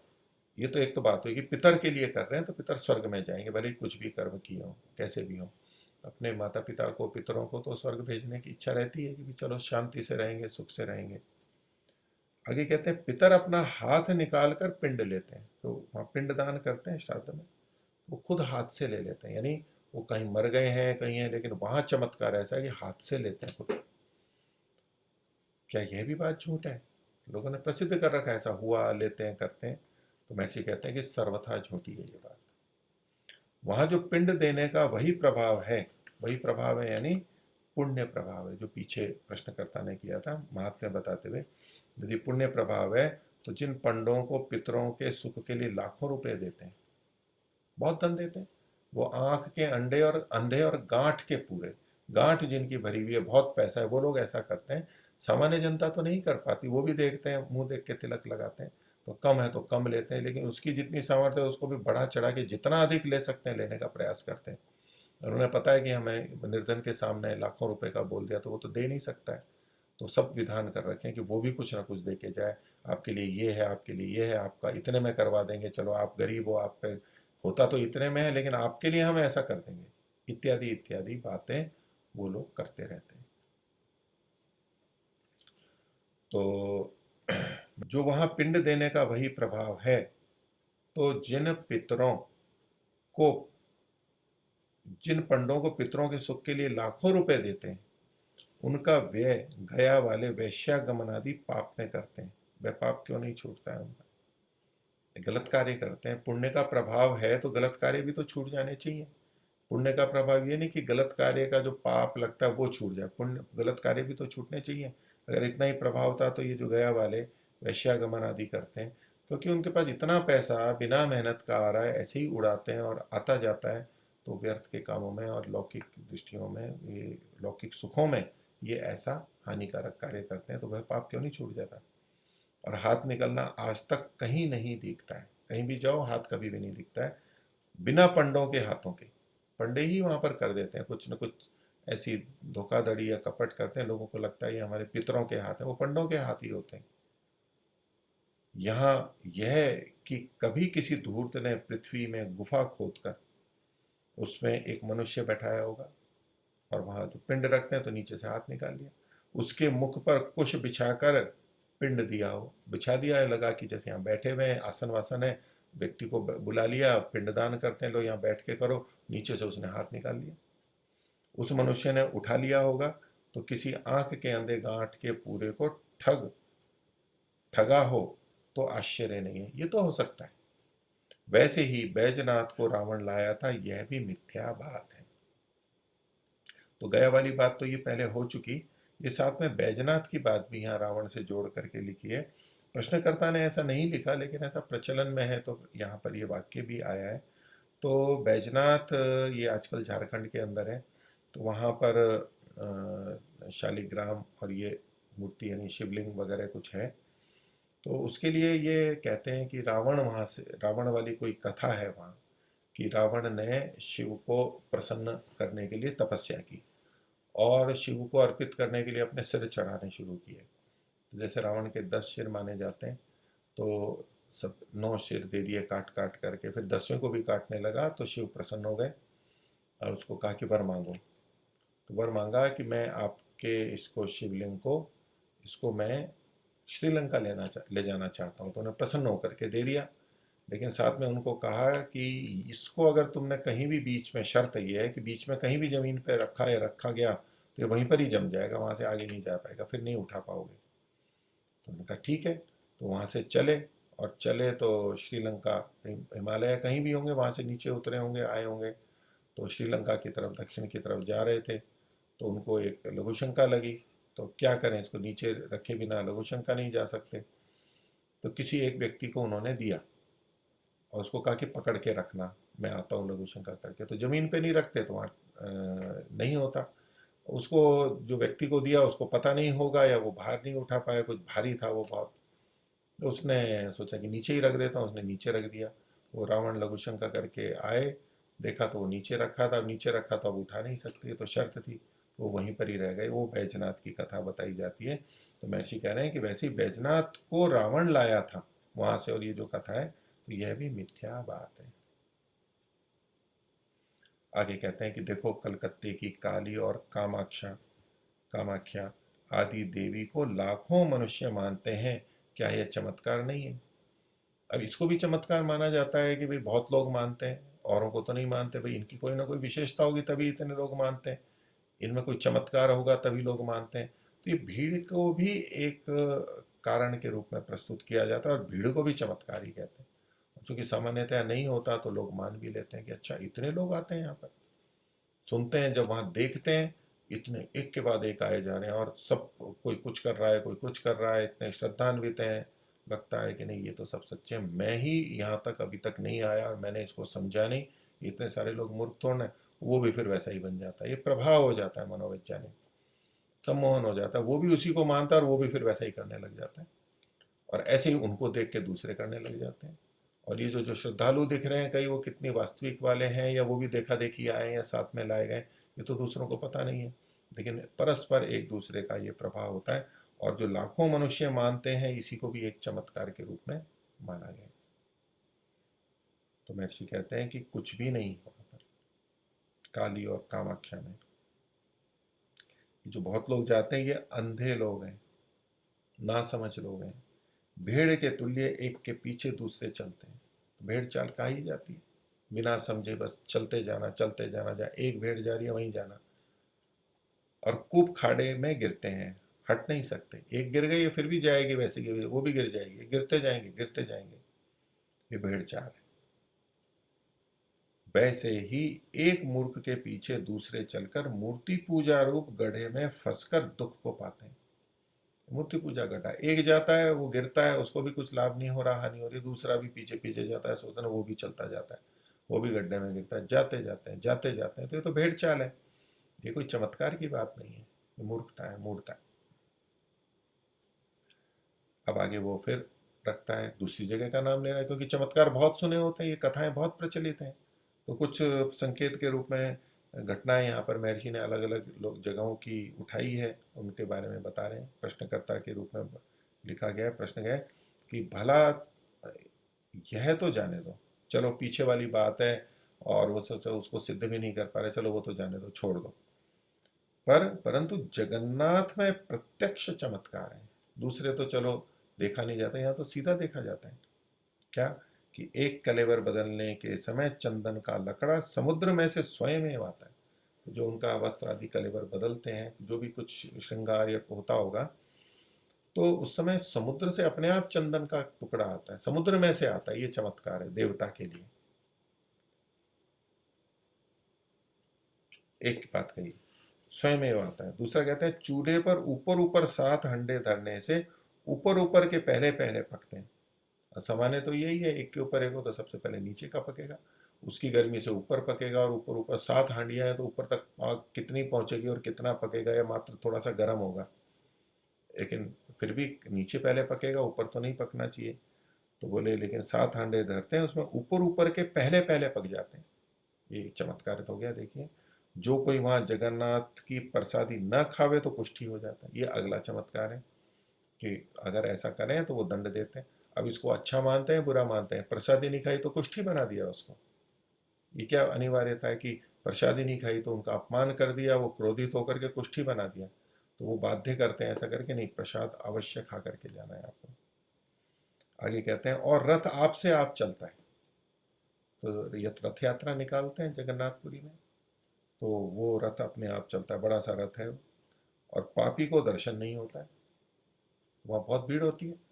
ये तो एक तो बात हुई कि पितर के लिए कर रहे हैं तो पितर स्वर्ग में जाएंगे, भले ही कुछ भी कर्म किए हो, कैसे भी हो। अपने माता पिता को, पितरों को तो स्वर्ग भेजने की इच्छा रहती है कि चलो शांति से रहेंगे, सुख से रहेंगे। आगे कहते हैं पितर अपना हाथ निकाल कर पिंड लेते हैं, तो वहाँ पिंड दान करते हैं श्राद्ध में, वो खुद हाथ से ले लेते हैं, यानी वो कहीं मर गए हैं कहीं है, लेकिन वहां चमत्कार ऐसा है कि हाथ से लेते हैं खुद। क्या यह भी बात झूठ है? लोगों ने प्रसिद्ध कर रखा है ऐसा हुआ, लेते हैं, करते हैं। तो महर्षि कहते हैं कि सर्वथा झूठी है ये बात। वहां जो पिंड देने का वही प्रभाव है, वही प्रभाव है, यानी पुण्य प्रभाव है, जो पीछे प्रश्नकर्ता ने किया था महात्म्य बताते हुए। यदि पुण्य प्रभाव है तो जिन पंडों को पितरों के सुख के लिए लाखों रुपए देते हैं, बहुत धन देते हैं, वो आंख के अंडे और अंधे और गांठ के पूरे, गांठ जिनकी भरी हुई है, बहुत पैसा है, वो लोग ऐसा करते हैं। सामान्य जनता तो नहीं कर पाती, वो भी देखते हैं, मुंह देख के तिलक लगाते हैं, तो कम है तो कम लेते हैं, लेकिन उसकी जितनी सामर्थ्य है उसको भी बढ़ा चढ़ा के जितना अधिक ले सकते हैं लेने का प्रयास करते हैं। और उन्हें पता है कि हमें निर्धन के सामने लाखों रुपए का बोल दिया तो वो तो दे नहीं सकता है, तो सब विधान कर रखे हैं कि वो भी कुछ ना कुछ दे के जाए। आपके लिए ये है, आपके लिए ये है, आपका इतने में करवा देंगे, चलो आप गरीब हो, आप पे होता तो इतने में है, लेकिन आपके लिए हम ऐसा कर देंगे, इत्यादि इत्यादि बातें वो लोग करते रहते हैं। तो जो वहां पिंड देने का वही प्रभाव है, तो जिन पंडों को पितरों के सुख के लिए लाखों रुपए देते हैं, उनका व्यय गया वाले वैश्यागमन आदि पाप में करते हैं। वह पाप क्यों नहीं छूटता है उनका? गलत कार्य करते हैं, पुण्य का प्रभाव है तो गलत कार्य भी तो छूट जाने चाहिए। पुण्य का प्रभाव ये नहीं कि गलत कार्य का जो पाप लगता है वो छूट जाए, पुण्य गलत कार्य भी तो छूटने चाहिए। अगर इतना ही प्रभाव था तो ये जो गया वाले वैश्यागमन आदि करते हैं, क्योंकि उनके पास इतना पैसा बिना मेहनत का आ रहा है, ऐसे ही उड़ाते हैं और आता जाता है, तो व्यर्थ के कामों में और लौकिक दृष्टियों में, ये लौकिक सुखों में ये ऐसा हानिकारक कार्य करते हैं, तो वह पाप क्यों नहीं छूट जाता? और हाथ निकलना आज तक कहीं नहीं दिखता है, कहीं भी जाओ हाथ कभी भी नहीं दिखता है बिना पंडों के हाथों के। पंडे ही वहां पर कर देते हैं कुछ न कुछ, ऐसी धोखाधड़ी या कपट करते हैं, लोगों को लगता है ये हमारे पितरों के हाथ है, वो पंडों के हाथ ही होते हैं। यहाँ यह कि कभी किसी धूर्त ने पृथ्वी में गुफा खोदकर उसमें एक मनुष्य बैठाया होगा, और वहां जो पिंड रखते हैं तो नीचे से हाथ निकाल लिया, उसके मुख पर कुश बिछाकर पिंड दिया हो, बिछा दिया है, लगा कि जैसे यहाँ बैठे हुए हैं, आसन वासन है, व्यक्ति को बुला लिया, पिंडदान करते हैं लोग, यहाँ बैठ के करो, नीचे से उसने हाथ निकाल लिया, उस मनुष्य ने उठा लिया होगा, तो किसी आंख के अंधे गांठ के पूरे को ठगा हो तो आश्चर्य नहीं है, ये तो हो सकता है। वैसे ही बैजनाथ को रावण लाया था, यह भी मिथ्या बात है। तो गया वाली बात तो ये पहले हो चुकी, ये साथ में बैजनाथ की बात भी यहाँ रावण से जोड़ करके लिखी है। प्रश्नकर्ता ने ऐसा नहीं लिखा, लेकिन ऐसा प्रचलन में है, तो यहाँ पर ये वाक्य भी आया है। तो बैजनाथ ये आजकल झारखंड के अंदर है, तो वहाँ पर शालिग्राम और ये मूर्ति यानी शिवलिंग वगैरह कुछ है, तो उसके लिए ये कहते हैं कि रावण वहाँ से, रावण वाली कोई कथा है वहाँ, कि रावण ने शिव को प्रसन्न करने के लिए तपस्या की और शिव को अर्पित करने के लिए अपने सिर चढ़ाने शुरू किए। तो जैसे रावण के 10 सिर माने जाते हैं, तो सब 9 सिर दे दिए काट काट करके, फिर 10वें को भी काटने लगा, तो शिव प्रसन्न हो गए और उसको कहा कि वर मांगो। तो वर मांगा कि मैं आपके इसको शिवलिंग को, इसको मैं श्रीलंका ले जाना चाहता हूँ, तो उन्हें प्रसन्न होकर के दे दिया। लेकिन साथ में उनको कहा कि इसको अगर तुमने कहीं भी बीच में, शर्त ये है कि बीच में कहीं भी ज़मीन पे रखा या रखा गया तो ये वहीं पर ही जम जाएगा, वहाँ से आगे नहीं जा पाएगा, फिर नहीं उठा पाओगे। तो उन्होंने कहा ठीक है, तो वहाँ से चले, और चले तो श्रीलंका, हिमालय कहीं भी होंगे, वहाँ से नीचे उतरे होंगे, आए होंगे, तो श्रीलंका की तरफ, दक्षिण की तरफ जा रहे थे, तो उनको एक लघु शंका लगी, तो क्या करें, इसको नीचे रखे बिना लघु शंका नहीं जा सकते, तो किसी एक व्यक्ति को उन्होंने दिया और उसको कहा कि पकड़ के रखना, मैं आता हूँ लघु शंका करके। तो जमीन पे नहीं रखते तो वहाँ नहीं होता, उसको जो व्यक्ति को दिया उसको पता नहीं होगा, या वो भार नहीं उठा पाया, कुछ भारी था वो बहुत, तो उसने सोचा कि नीचे ही रख देता हूँ, उसने नीचे रख दिया। वो रावण लघु शंका करके आए, देखा तो वो नीचे रखा था, अब नीचे रखा तो अब उठा नहीं सकते, तो शर्त थी, तो वो वहीं पर ही रह गए। वो बैजनाथ की कथा बताई जाती है। तो महर्षि कह रहे हैं कि वैसे ही बैजनाथ को रावण लाया था वहां से, और ये जो कथा है तो यह भी मिथ्या बात है। आगे कहते हैं कि देखो, कलकत्ते की काली और कामाख्या आदि देवी को लाखों मनुष्य मानते हैं, क्या यह चमत्कार नहीं है? अब इसको भी चमत्कार माना जाता है कि भाई बहुत लोग मानते हैं, औरों को तो नहीं मानते, भाई इनकी कोई ना कोई विशेषता होगी तभी इतने लोग मानते हैं, इनमें कोई चमत्कार होगा तभी लोग मानते हैं। तो ये भीड़ को भी एक कारण के रूप में प्रस्तुत किया जाता है, और भीड़ को भी चमत्कार ही कहते हैं। क्योंकि सामान्यतया नहीं होता तो लोग मान भी लेते हैं कि अच्छा इतने लोग आते हैं यहाँ पर। सुनते हैं जब वहाँ देखते हैं इतने एक के बाद एक आए जा रहे हैं और सब कोई कुछ कर रहा है कोई कुछ कर रहा है, इतने श्रद्धान्वित हैं। लगता है कि नहीं ये तो सब सच्चे हैं, मैं ही यहाँ तक अभी तक नहीं आया और मैंने इसको समझा नहीं, इतने सारे लोग मूर्ख थोड़े हैं। वो भी फिर वैसा ही बन जाता है, ये प्रभाव हो जाता है मनोवैज्ञानिक, सम्मोहन हो जाता है, वो भी उसी को मानता है और वो भी फिर वैसा ही करने लग जाता है। और ऐसे ही उनको देख के दूसरे करने लग जाते हैं। और ये जो जो श्रद्धालु दिख रहे हैं कई, वो कितनी वास्तविक वाले हैं या वो भी देखा देखी आए या साथ में लाए गए, ये तो दूसरों को पता नहीं है। लेकिन परस्पर एक दूसरे का ये प्रभाव होता है। और जो लाखों मनुष्य मानते हैं इसी को भी एक चमत्कार के रूप में माना गया। तो महर्षि कहते हैं कि कुछ भी नहीं वहां पर काली और कामाख्या में। जो बहुत लोग जाते हैं ये अंधे लोग हैं, ना समझ लोग हैं, भेड़ के तुल्य एक के पीछे दूसरे चलते हैं। भेड़ चाल का ही जाती है, बिना समझे बस चलते जाना चलते जाना, जहाँ एक भेड़ जा रही है वहीं जाना। और कूप खाड़े में गिरते हैं, हट नहीं सकते। एक गिर गई फिर भी जाएगी, वैसे गिर वो भी गिर जाएगी, गिरते जाएंगे गिरते जाएंगे। ये भेड़ चाल है। वैसे ही एक मूर्ख के पीछे दूसरे चलकर मूर्ति पूजा रूप गड्ढे में फंसकर दुख को पाते हैं। मूर्ति पूजा गड्ढा, एक जाता है वो गिरता है, उसको भी कुछ लाभ नहीं हो रहा, हानि हो रही, दूसरा भी पीछे पीछे जाता है, सोचना वो भी चलता जाता है, वो भी गड्ढे में गिरता है, जाते जाते हैं जाते जाते हैं। तो ये तो भेड़ चाल है, ये कोई चमत्कार की बात नहीं है, ये मूर्खता है, मूर्खता है। अब आगे वो फिर रखता है, दूसरी जगह का नाम ले रहा है, क्योंकि चमत्कार बहुत सुने होते हैं, ये कथाएं बहुत प्रचलित हैं। तो कुछ संकेत के रूप में घटनाएं यहाँ पर महर्षि ने अलग अलग लोग जगहों की उठाई है, उनके बारे में बता रहे हैं। प्रश्नकर्ता के रूप में लिखा गया है, प्रश्न गया है कि भला यह तो जाने दो, चलो पीछे वाली बात है और वो सोचो उसको सिद्ध भी नहीं कर पा रहे, चलो वो तो जाने दो, छोड़ दो। परंतु जगन्नाथ में प्रत्यक्ष चमत्कार है। दूसरे तो चलो देखा नहीं जाता, यहाँ तो सीधा देखा जाता है। क्या कि एक कलेवर बदलने के समय चंदन का लकड़ा समुद्र में से स्वयं आता है। तो जो उनका वस्त्र आदि कलेवर बदलते हैं, जो भी कुछ श्रृंगार या होता होगा, तो उस समय समुद्र से अपने आप चंदन का टुकड़ा आता है, समुद्र में से आता है। ये चमत्कार है देवता के लिए। एक बात कही, स्वयं आता है। दूसरा कहते हैं चूल्हे पर ऊपर ऊपर 7 हंडे धरने से ऊपर ऊपर के पहले पहले पकते हैं। सामान्य तो यही है, एक के ऊपर एक हो तो सबसे पहले नीचे का पकेगा, उसकी गर्मी से ऊपर पकेगा, और ऊपर ऊपर 7 हांडियां हैं तो ऊपर तक आग कितनी पहुंचेगी और कितना पकेगा, या मात्र थोड़ा सा गर्म होगा, लेकिन फिर भी नीचे पहले पकेगा, ऊपर तो नहीं पकना चाहिए। तो बोले लेकिन 7 हांडे धरते हैं, उसमें ऊपर ऊपर के पहले पहले पक जाते हैं। ये चमत्कार तो हो गया। देखिए, जो कोई वहां जगन्नाथ की प्रसादी न खावे तो कुष्ठी हो जाता है, ये अगला चमत्कार है कि अगर ऐसा करें तो वो दंड देते हैं। अब इसको अच्छा मानते हैं बुरा मानते हैं, प्रसादी नहीं खाई तो कुष्ठी बना दिया उसको। ये क्या अनिवार्यता है कि प्रसादी नहीं खाई तो उनका अपमान कर दिया, वो क्रोधित होकर के कुष्ठी बना दिया। तो वो बाध्य करते हैं ऐसा करके, नहीं प्रसाद अवश्य खा करके जाना है आपको। आगे कहते हैं और रथ आपसे आप चलता है। तो ये रथ यात्रा निकालते हैं जगन्नाथपुरी में, तो वो रथ अपने आप चलता है, बड़ा सा रथ है। और पापी को दर्शन नहीं होता है, वहाँ बहुत भीड़ होती है।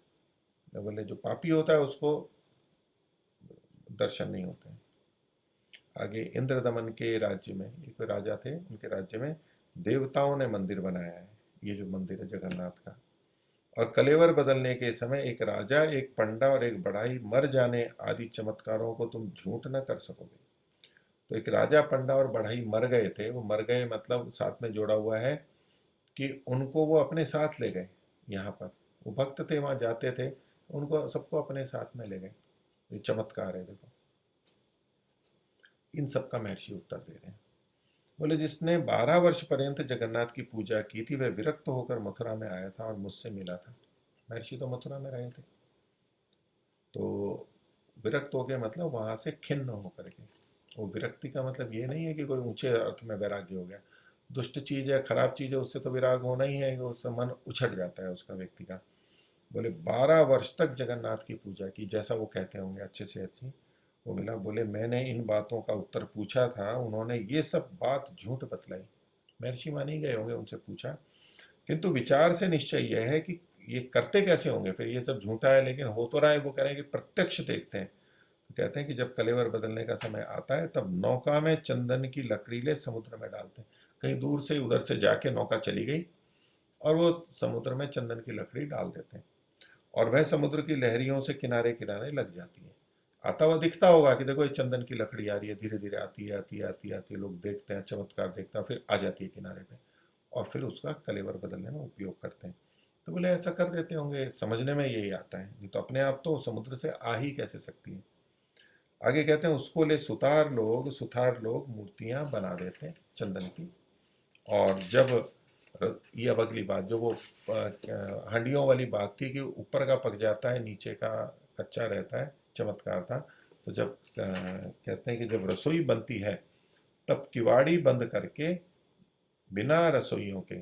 बोले जो पापी होता है उसको दर्शन नहीं होते हैं। आगे इंद्र दमन के राज्य में एक राजा थे, उनके राज्य में देवताओं ने मंदिर बनाया है, ये जो मंदिर है जगन्नाथ का। और कलेवर बदलने के समय एक राजा, एक पंडा और एक बढ़ाई मर जाने आदि चमत्कारों को तुम झूठ न कर सकोगे। तो एक राजा, पंडा और बढ़ाई मर गए थे। वो मर गए मतलब साथ में जोड़ा हुआ है कि उनको वो अपने साथ ले गए। यहाँ पर वो भक्त थे, वहां जाते थे, उनको सबको अपने साथ में ले गए। ये चमत्कार है देखो। इन सब का महर्षि उत्तर दे रहे हैं। बोले जिसने 12 वर्ष पर्यंत जगन्नाथ की पूजा की थी वह विरक्त होकर मथुरा में आया था और मुझसे मिला था। महर्षि तो मथुरा में रहे थे, तो विरक्त हो गए मतलब वहां से खिन्न होकर के। वो विरक्ति का मतलब ये नहीं है कि कोई ऊंचे अर्थ में वैराग्य हो गया। दुष्ट चीज है, खराब चीज है, उससे तो विराग होना ही है, उससे मन उछट जाता है उसका, व्यक्ति का। बोले 12 वर्ष तक जगन्नाथ की पूजा की, जैसा वो कहते होंगे अच्छे से अच्छी वो मिला। बोले मैंने इन बातों का उत्तर पूछा था, उन्होंने ये सब बात झूठ बतलाई। महर्षि मान ही गए होंगे, उनसे पूछा, किंतु विचार से निश्चय यह है कि ये करते कैसे होंगे, फिर ये सब झूठा है लेकिन हो तो रहा है। वो कह रहे हैं कि प्रत्यक्ष देखते हैं, तो कहते हैं कि जब कलेवर बदलने का समय आता है तब नौका में चंदन की लकड़ी ले समुद्र में डालते हैं। कहीं दूर से उधर से जाके नौका चली गई और वो समुद्र में चंदन की लकड़ी डाल देते हैं, और वह समुद्र की लहरियों से किनारे किनारे लग जाती है। आता हुआ दिखता होगा कि देखो ये चंदन की लकड़ी आ रही है, धीरे धीरे आती है आती है आती है आती है, लोग देखते हैं, चमत्कार देखते हैं, फिर आ जाती है किनारे पे, और फिर उसका कलेवर बदलने में उपयोग करते हैं। तो बोले ऐसा कर देते होंगे, समझने में यही आता है, नहीं तो अपने आप तो समुद्र से आ ही कैसे सकती है। आगे कहते हैं उसको ले सुथार लोग मूर्तियां बना देते हैं चंदन की। और जब ये अब अगली बात, जो वो हंडियों वाली बात थी कि ऊपर का पक जाता है नीचे का कच्चा रहता है, चमत्कार था। तो जब कहते हैं कि जब रसोई बनती है तब किवाड़ी बंद करके बिना रसोइयों के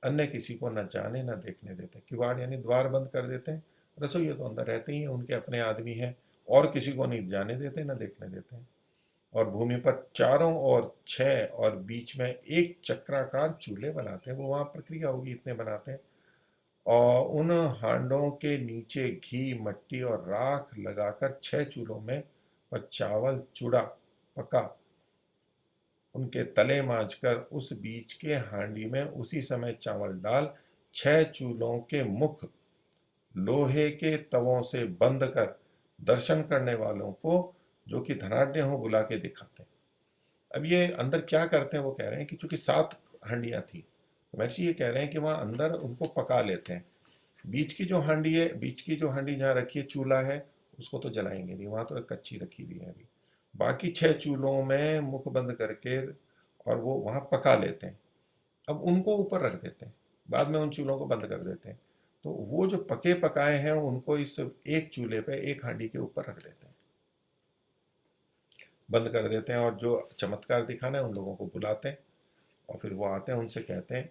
अन्य किसी को न जाने न देखने देते। किवाड़ यानी द्वार बंद कर देते हैं, रसोई तो अंदर रहते ही हैं, उनके अपने आदमी हैं, और किसी को नहीं जाने देते न देखने देते हैं। और भूमि पर चारों ओर 6 और बीच में एक चक्राकार चूल्हे बनाते हैं। वो वहाँ प्रक्रिया होगी, इतने बनाते हैं। और उन हांडों के नीचे घी मट्टी और राख लगाकर 6 चूल्हों में पर चावल चूड़ा पका उनके तले मांझकर उस बीच के हांडी में उसी समय चावल डाल 6 चूल्हों के मुख लोहे के तवों से बंद कर दर्शन करने वालों को जो कि धनाढ्य हो बुला के दिखाते हैं। अब ये अंदर क्या करते हैं, वो कह रहे हैं कि चूंकि 7 हांडियां थी, तो महर्षि ये कह रहे हैं कि वहां अंदर उनको पका लेते हैं। बीच की जो हांडी है, बीच की जो हांडी जहाँ रखी है चूल्हा है, उसको तो जलाएंगे नहीं, वहां तो एक कच्ची रखी हुई है अभी। बाकी 6 चूल्हों में मुख बंद करके और वो वहां पका लेते हैं। अब उनको ऊपर रख देते हैं, बाद में उन चूल्हों को बंद कर देते हैं। तो वो जो पके पकाए हैं उनको इस एक चूल्हे पे एक हांडी के ऊपर रख देते हैं, बंद कर देते हैं, और जो चमत्कार दिखाना है उन लोगों को बुलाते हैं, और फिर वो आते हैं, उनसे कहते हैं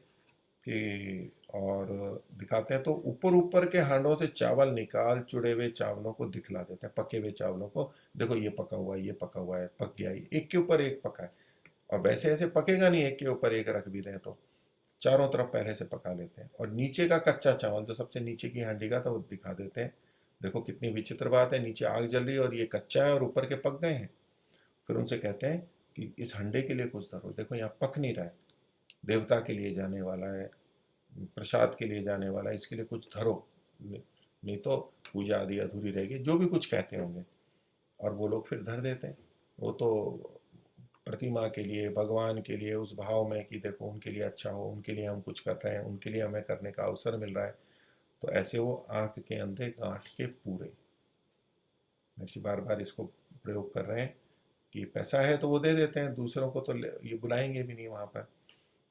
कि और दिखाते हैं। तो ऊपर ऊपर के हांडों से चावल निकाल चुड़े हुए चावलों को दिखला देते हैं, पके हुए चावलों को, देखो ये पका हुआ है, ये पका हुआ है, पक गया, ये एक के ऊपर एक पका है। और वैसे ऐसे पकेगा नहीं, एक के ऊपर एक रख भी दें तो चारों तरफ पहले से पका लेते हैं। और नीचे का कच्चा चावल जो सबसे नीचे की हांडी का था वो दिखा देते हैं, देखो कितनी विचित्र बात है, नीचे आग जल रही है और ये कच्चा है और ऊपर के पक गए हैं। फिर उनसे कहते हैं कि इस हंडे के लिए कुछ धरो, देखो यहाँ पक नहीं रहा है, देवता के लिए जाने वाला है, प्रसाद के लिए जाने वाला है, इसके लिए कुछ धरो, नहीं तो पूजा आदि अधूरी रहेगी, जो भी कुछ कहते होंगे। और वो लोग फिर धर देते हैं। वो तो प्रतिमा के लिए, भगवान के लिए, उस भाव में कि देखो उनके लिए अच्छा हो, उनके लिए हम कुछ कर रहे हैं, उनके लिए हमें करने का अवसर मिल रहा है। तो ऐसे वो आंख के अंधे गांठ के पूरे, महर्षि बार बार इसको प्रयोग कर रहे हैं कि पैसा है तो वो दे देते हैं, दूसरों को तो ये बुलाएंगे भी नहीं वहां पर।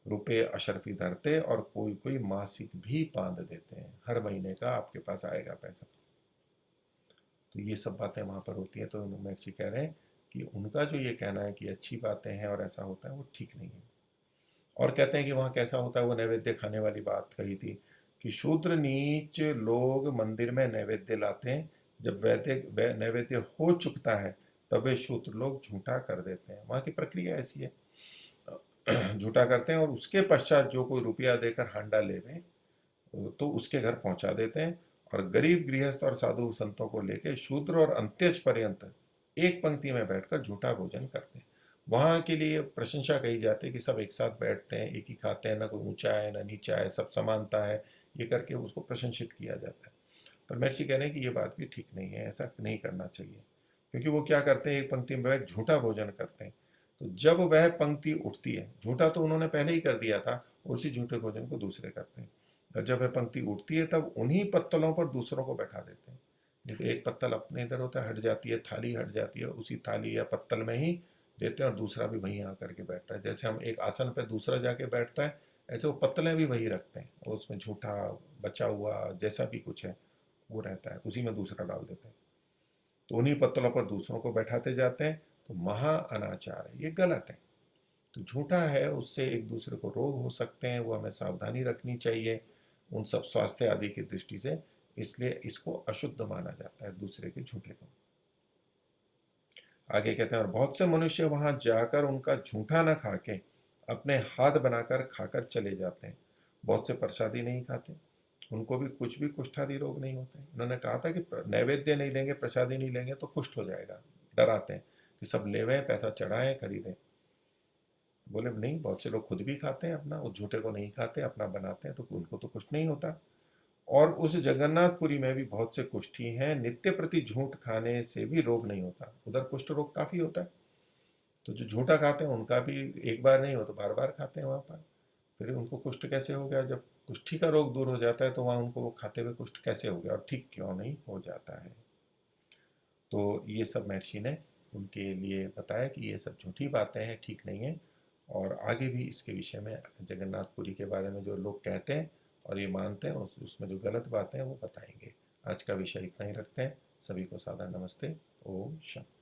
रुपए अशरफी धरते और कोई कोई मासिक भी बांध देते हैं, हर महीने का आपके पास आएगा पैसा। तो ये सब बातें वहां पर होती हैं। तो महर्षि कह रहे हैं कि उनका जो ये कहना है कि अच्छी बातें हैं और ऐसा होता है, वो ठीक नहीं है। और कहते हैं कि वहाँ कैसा होता है, वो नैवेद्य खाने वाली बात कही थी कि शूद्र नीच लोग मंदिर में नैवेद्य लाते हैं, जब वैद्य नैवेद्य हो चुकता है तब वे शूद्र लोग झूठा कर देते हैं। वहाँ की प्रक्रिया ऐसी है, झूठा करते हैं और उसके पश्चात जो कोई रुपया देकर हांडा लेवे तो उसके घर पहुंचा देते हैं। और गरीब गृहस्थ और साधु संतों को लेकर शूद्र और अंत्यज पर्यंत एक पंक्ति में बैठकर झूठा भोजन करते हैं। वहाँ के लिए प्रशंसा कही जाती है कि सब एक साथ बैठते हैं, एक ही खाते हैं, ना कोई ऊंचा है ना नीचा है, सब समानता है, ये करके उसको प्रशंसित किया जाता है। पर महर्षि कह रहे हैं कि ये बात भी ठीक नहीं है, ऐसा नहीं करना चाहिए। क्योंकि वो क्या करते हैं, एक पंक्ति में बैठ झूठा भोजन करते हैं। तो जब वह पंक्ति उठती है, झूठा तो उन्होंने पहले ही कर दिया था, और उसी झूठे भोजन को दूसरे करते हैं। और जब वह पंक्ति उठती है तब उन्हीं पत्तलों पर दूसरों को बैठा देते हैं। नहीं तो एक पत्तल अपने इधर होता है, हट जाती है, थाली हट जाती है, उसी थाली या पत्तल में ही देते हैं और दूसरा भी वहीं आकर के बैठता है। जैसे हम एक आसन पे दूसरा जाके बैठता है, ऐसे वो पत्तलें भी वही रखते हैं, और उसमें झूठा बचा हुआ जैसा भी कुछ है वो रहता है, उसी में दूसरा डाल देते हैं। तो उन्हीं पत्तलों पर दूसरों को बैठाते जाते हैं। तो महा अनाचार है, ये गलत है। तो झूठा है, उससे एक दूसरे को रोग हो सकते हैं, वो हमें सावधानी रखनी चाहिए उन सब स्वास्थ्य आदि की दृष्टि से। इसलिए इसको अशुद्ध माना जाता है, दूसरे के झूठे को। आगे कहते हैं और बहुत से मनुष्य वहां जाकर उनका झूठा न खा के अपने हाथ बनाकर खाकर चले जाते हैं। बहुत से प्रसादी नहीं खाते, उनको भी कुछ भी कुष्ठादि रोग नहीं होते। उन्होंने कहा था कि नैवेद्य नहीं लेंगे, प्रसादी नहीं लेंगे तो कुष्ठ हो जाएगा। डराते हैं कि सब लेवे, पैसा चढ़ाएं, खरीदें। बोले नहीं, बहुत से लोग खुद भी खाते हैं अपना, उस झूठे को नहीं खाते, अपना बनाते हैं, तो उनको तो कुछ नहीं होता। और उस जगन्नाथपुरी में भी बहुत से कुष्ठी हैं, नित्य प्रति झूठ खाने से भी रोग नहीं होता। उधर कुष्ठ रोग काफी होता है, तो जो झूठा खाते हैं उनका भी एक बार नहीं हो तो बार बार खाते हैं वहां पर। फिर उनको कुष्ठ कैसे हो गया? जब कुष्ठी का रोग दूर हो जाता है तो वहां उनको वो खाते हुए कुष्ठ कैसे हो गया और ठीक क्यों नहीं हो जाता है? तो ये सब महर्षि ने उनके लिए बताया कि ये सब झूठी बातें हैं, ठीक नहीं है। और आगे भी इसके विषय में, जगन्नाथपुरी के बारे में जो लोग कहते हैं और ये मानते हैं, उसमें जो गलत बातें हैं वो बताएंगे। आज का विषय इतना ही रखते हैं। सभी को सादर नमस्ते। ओम शांति।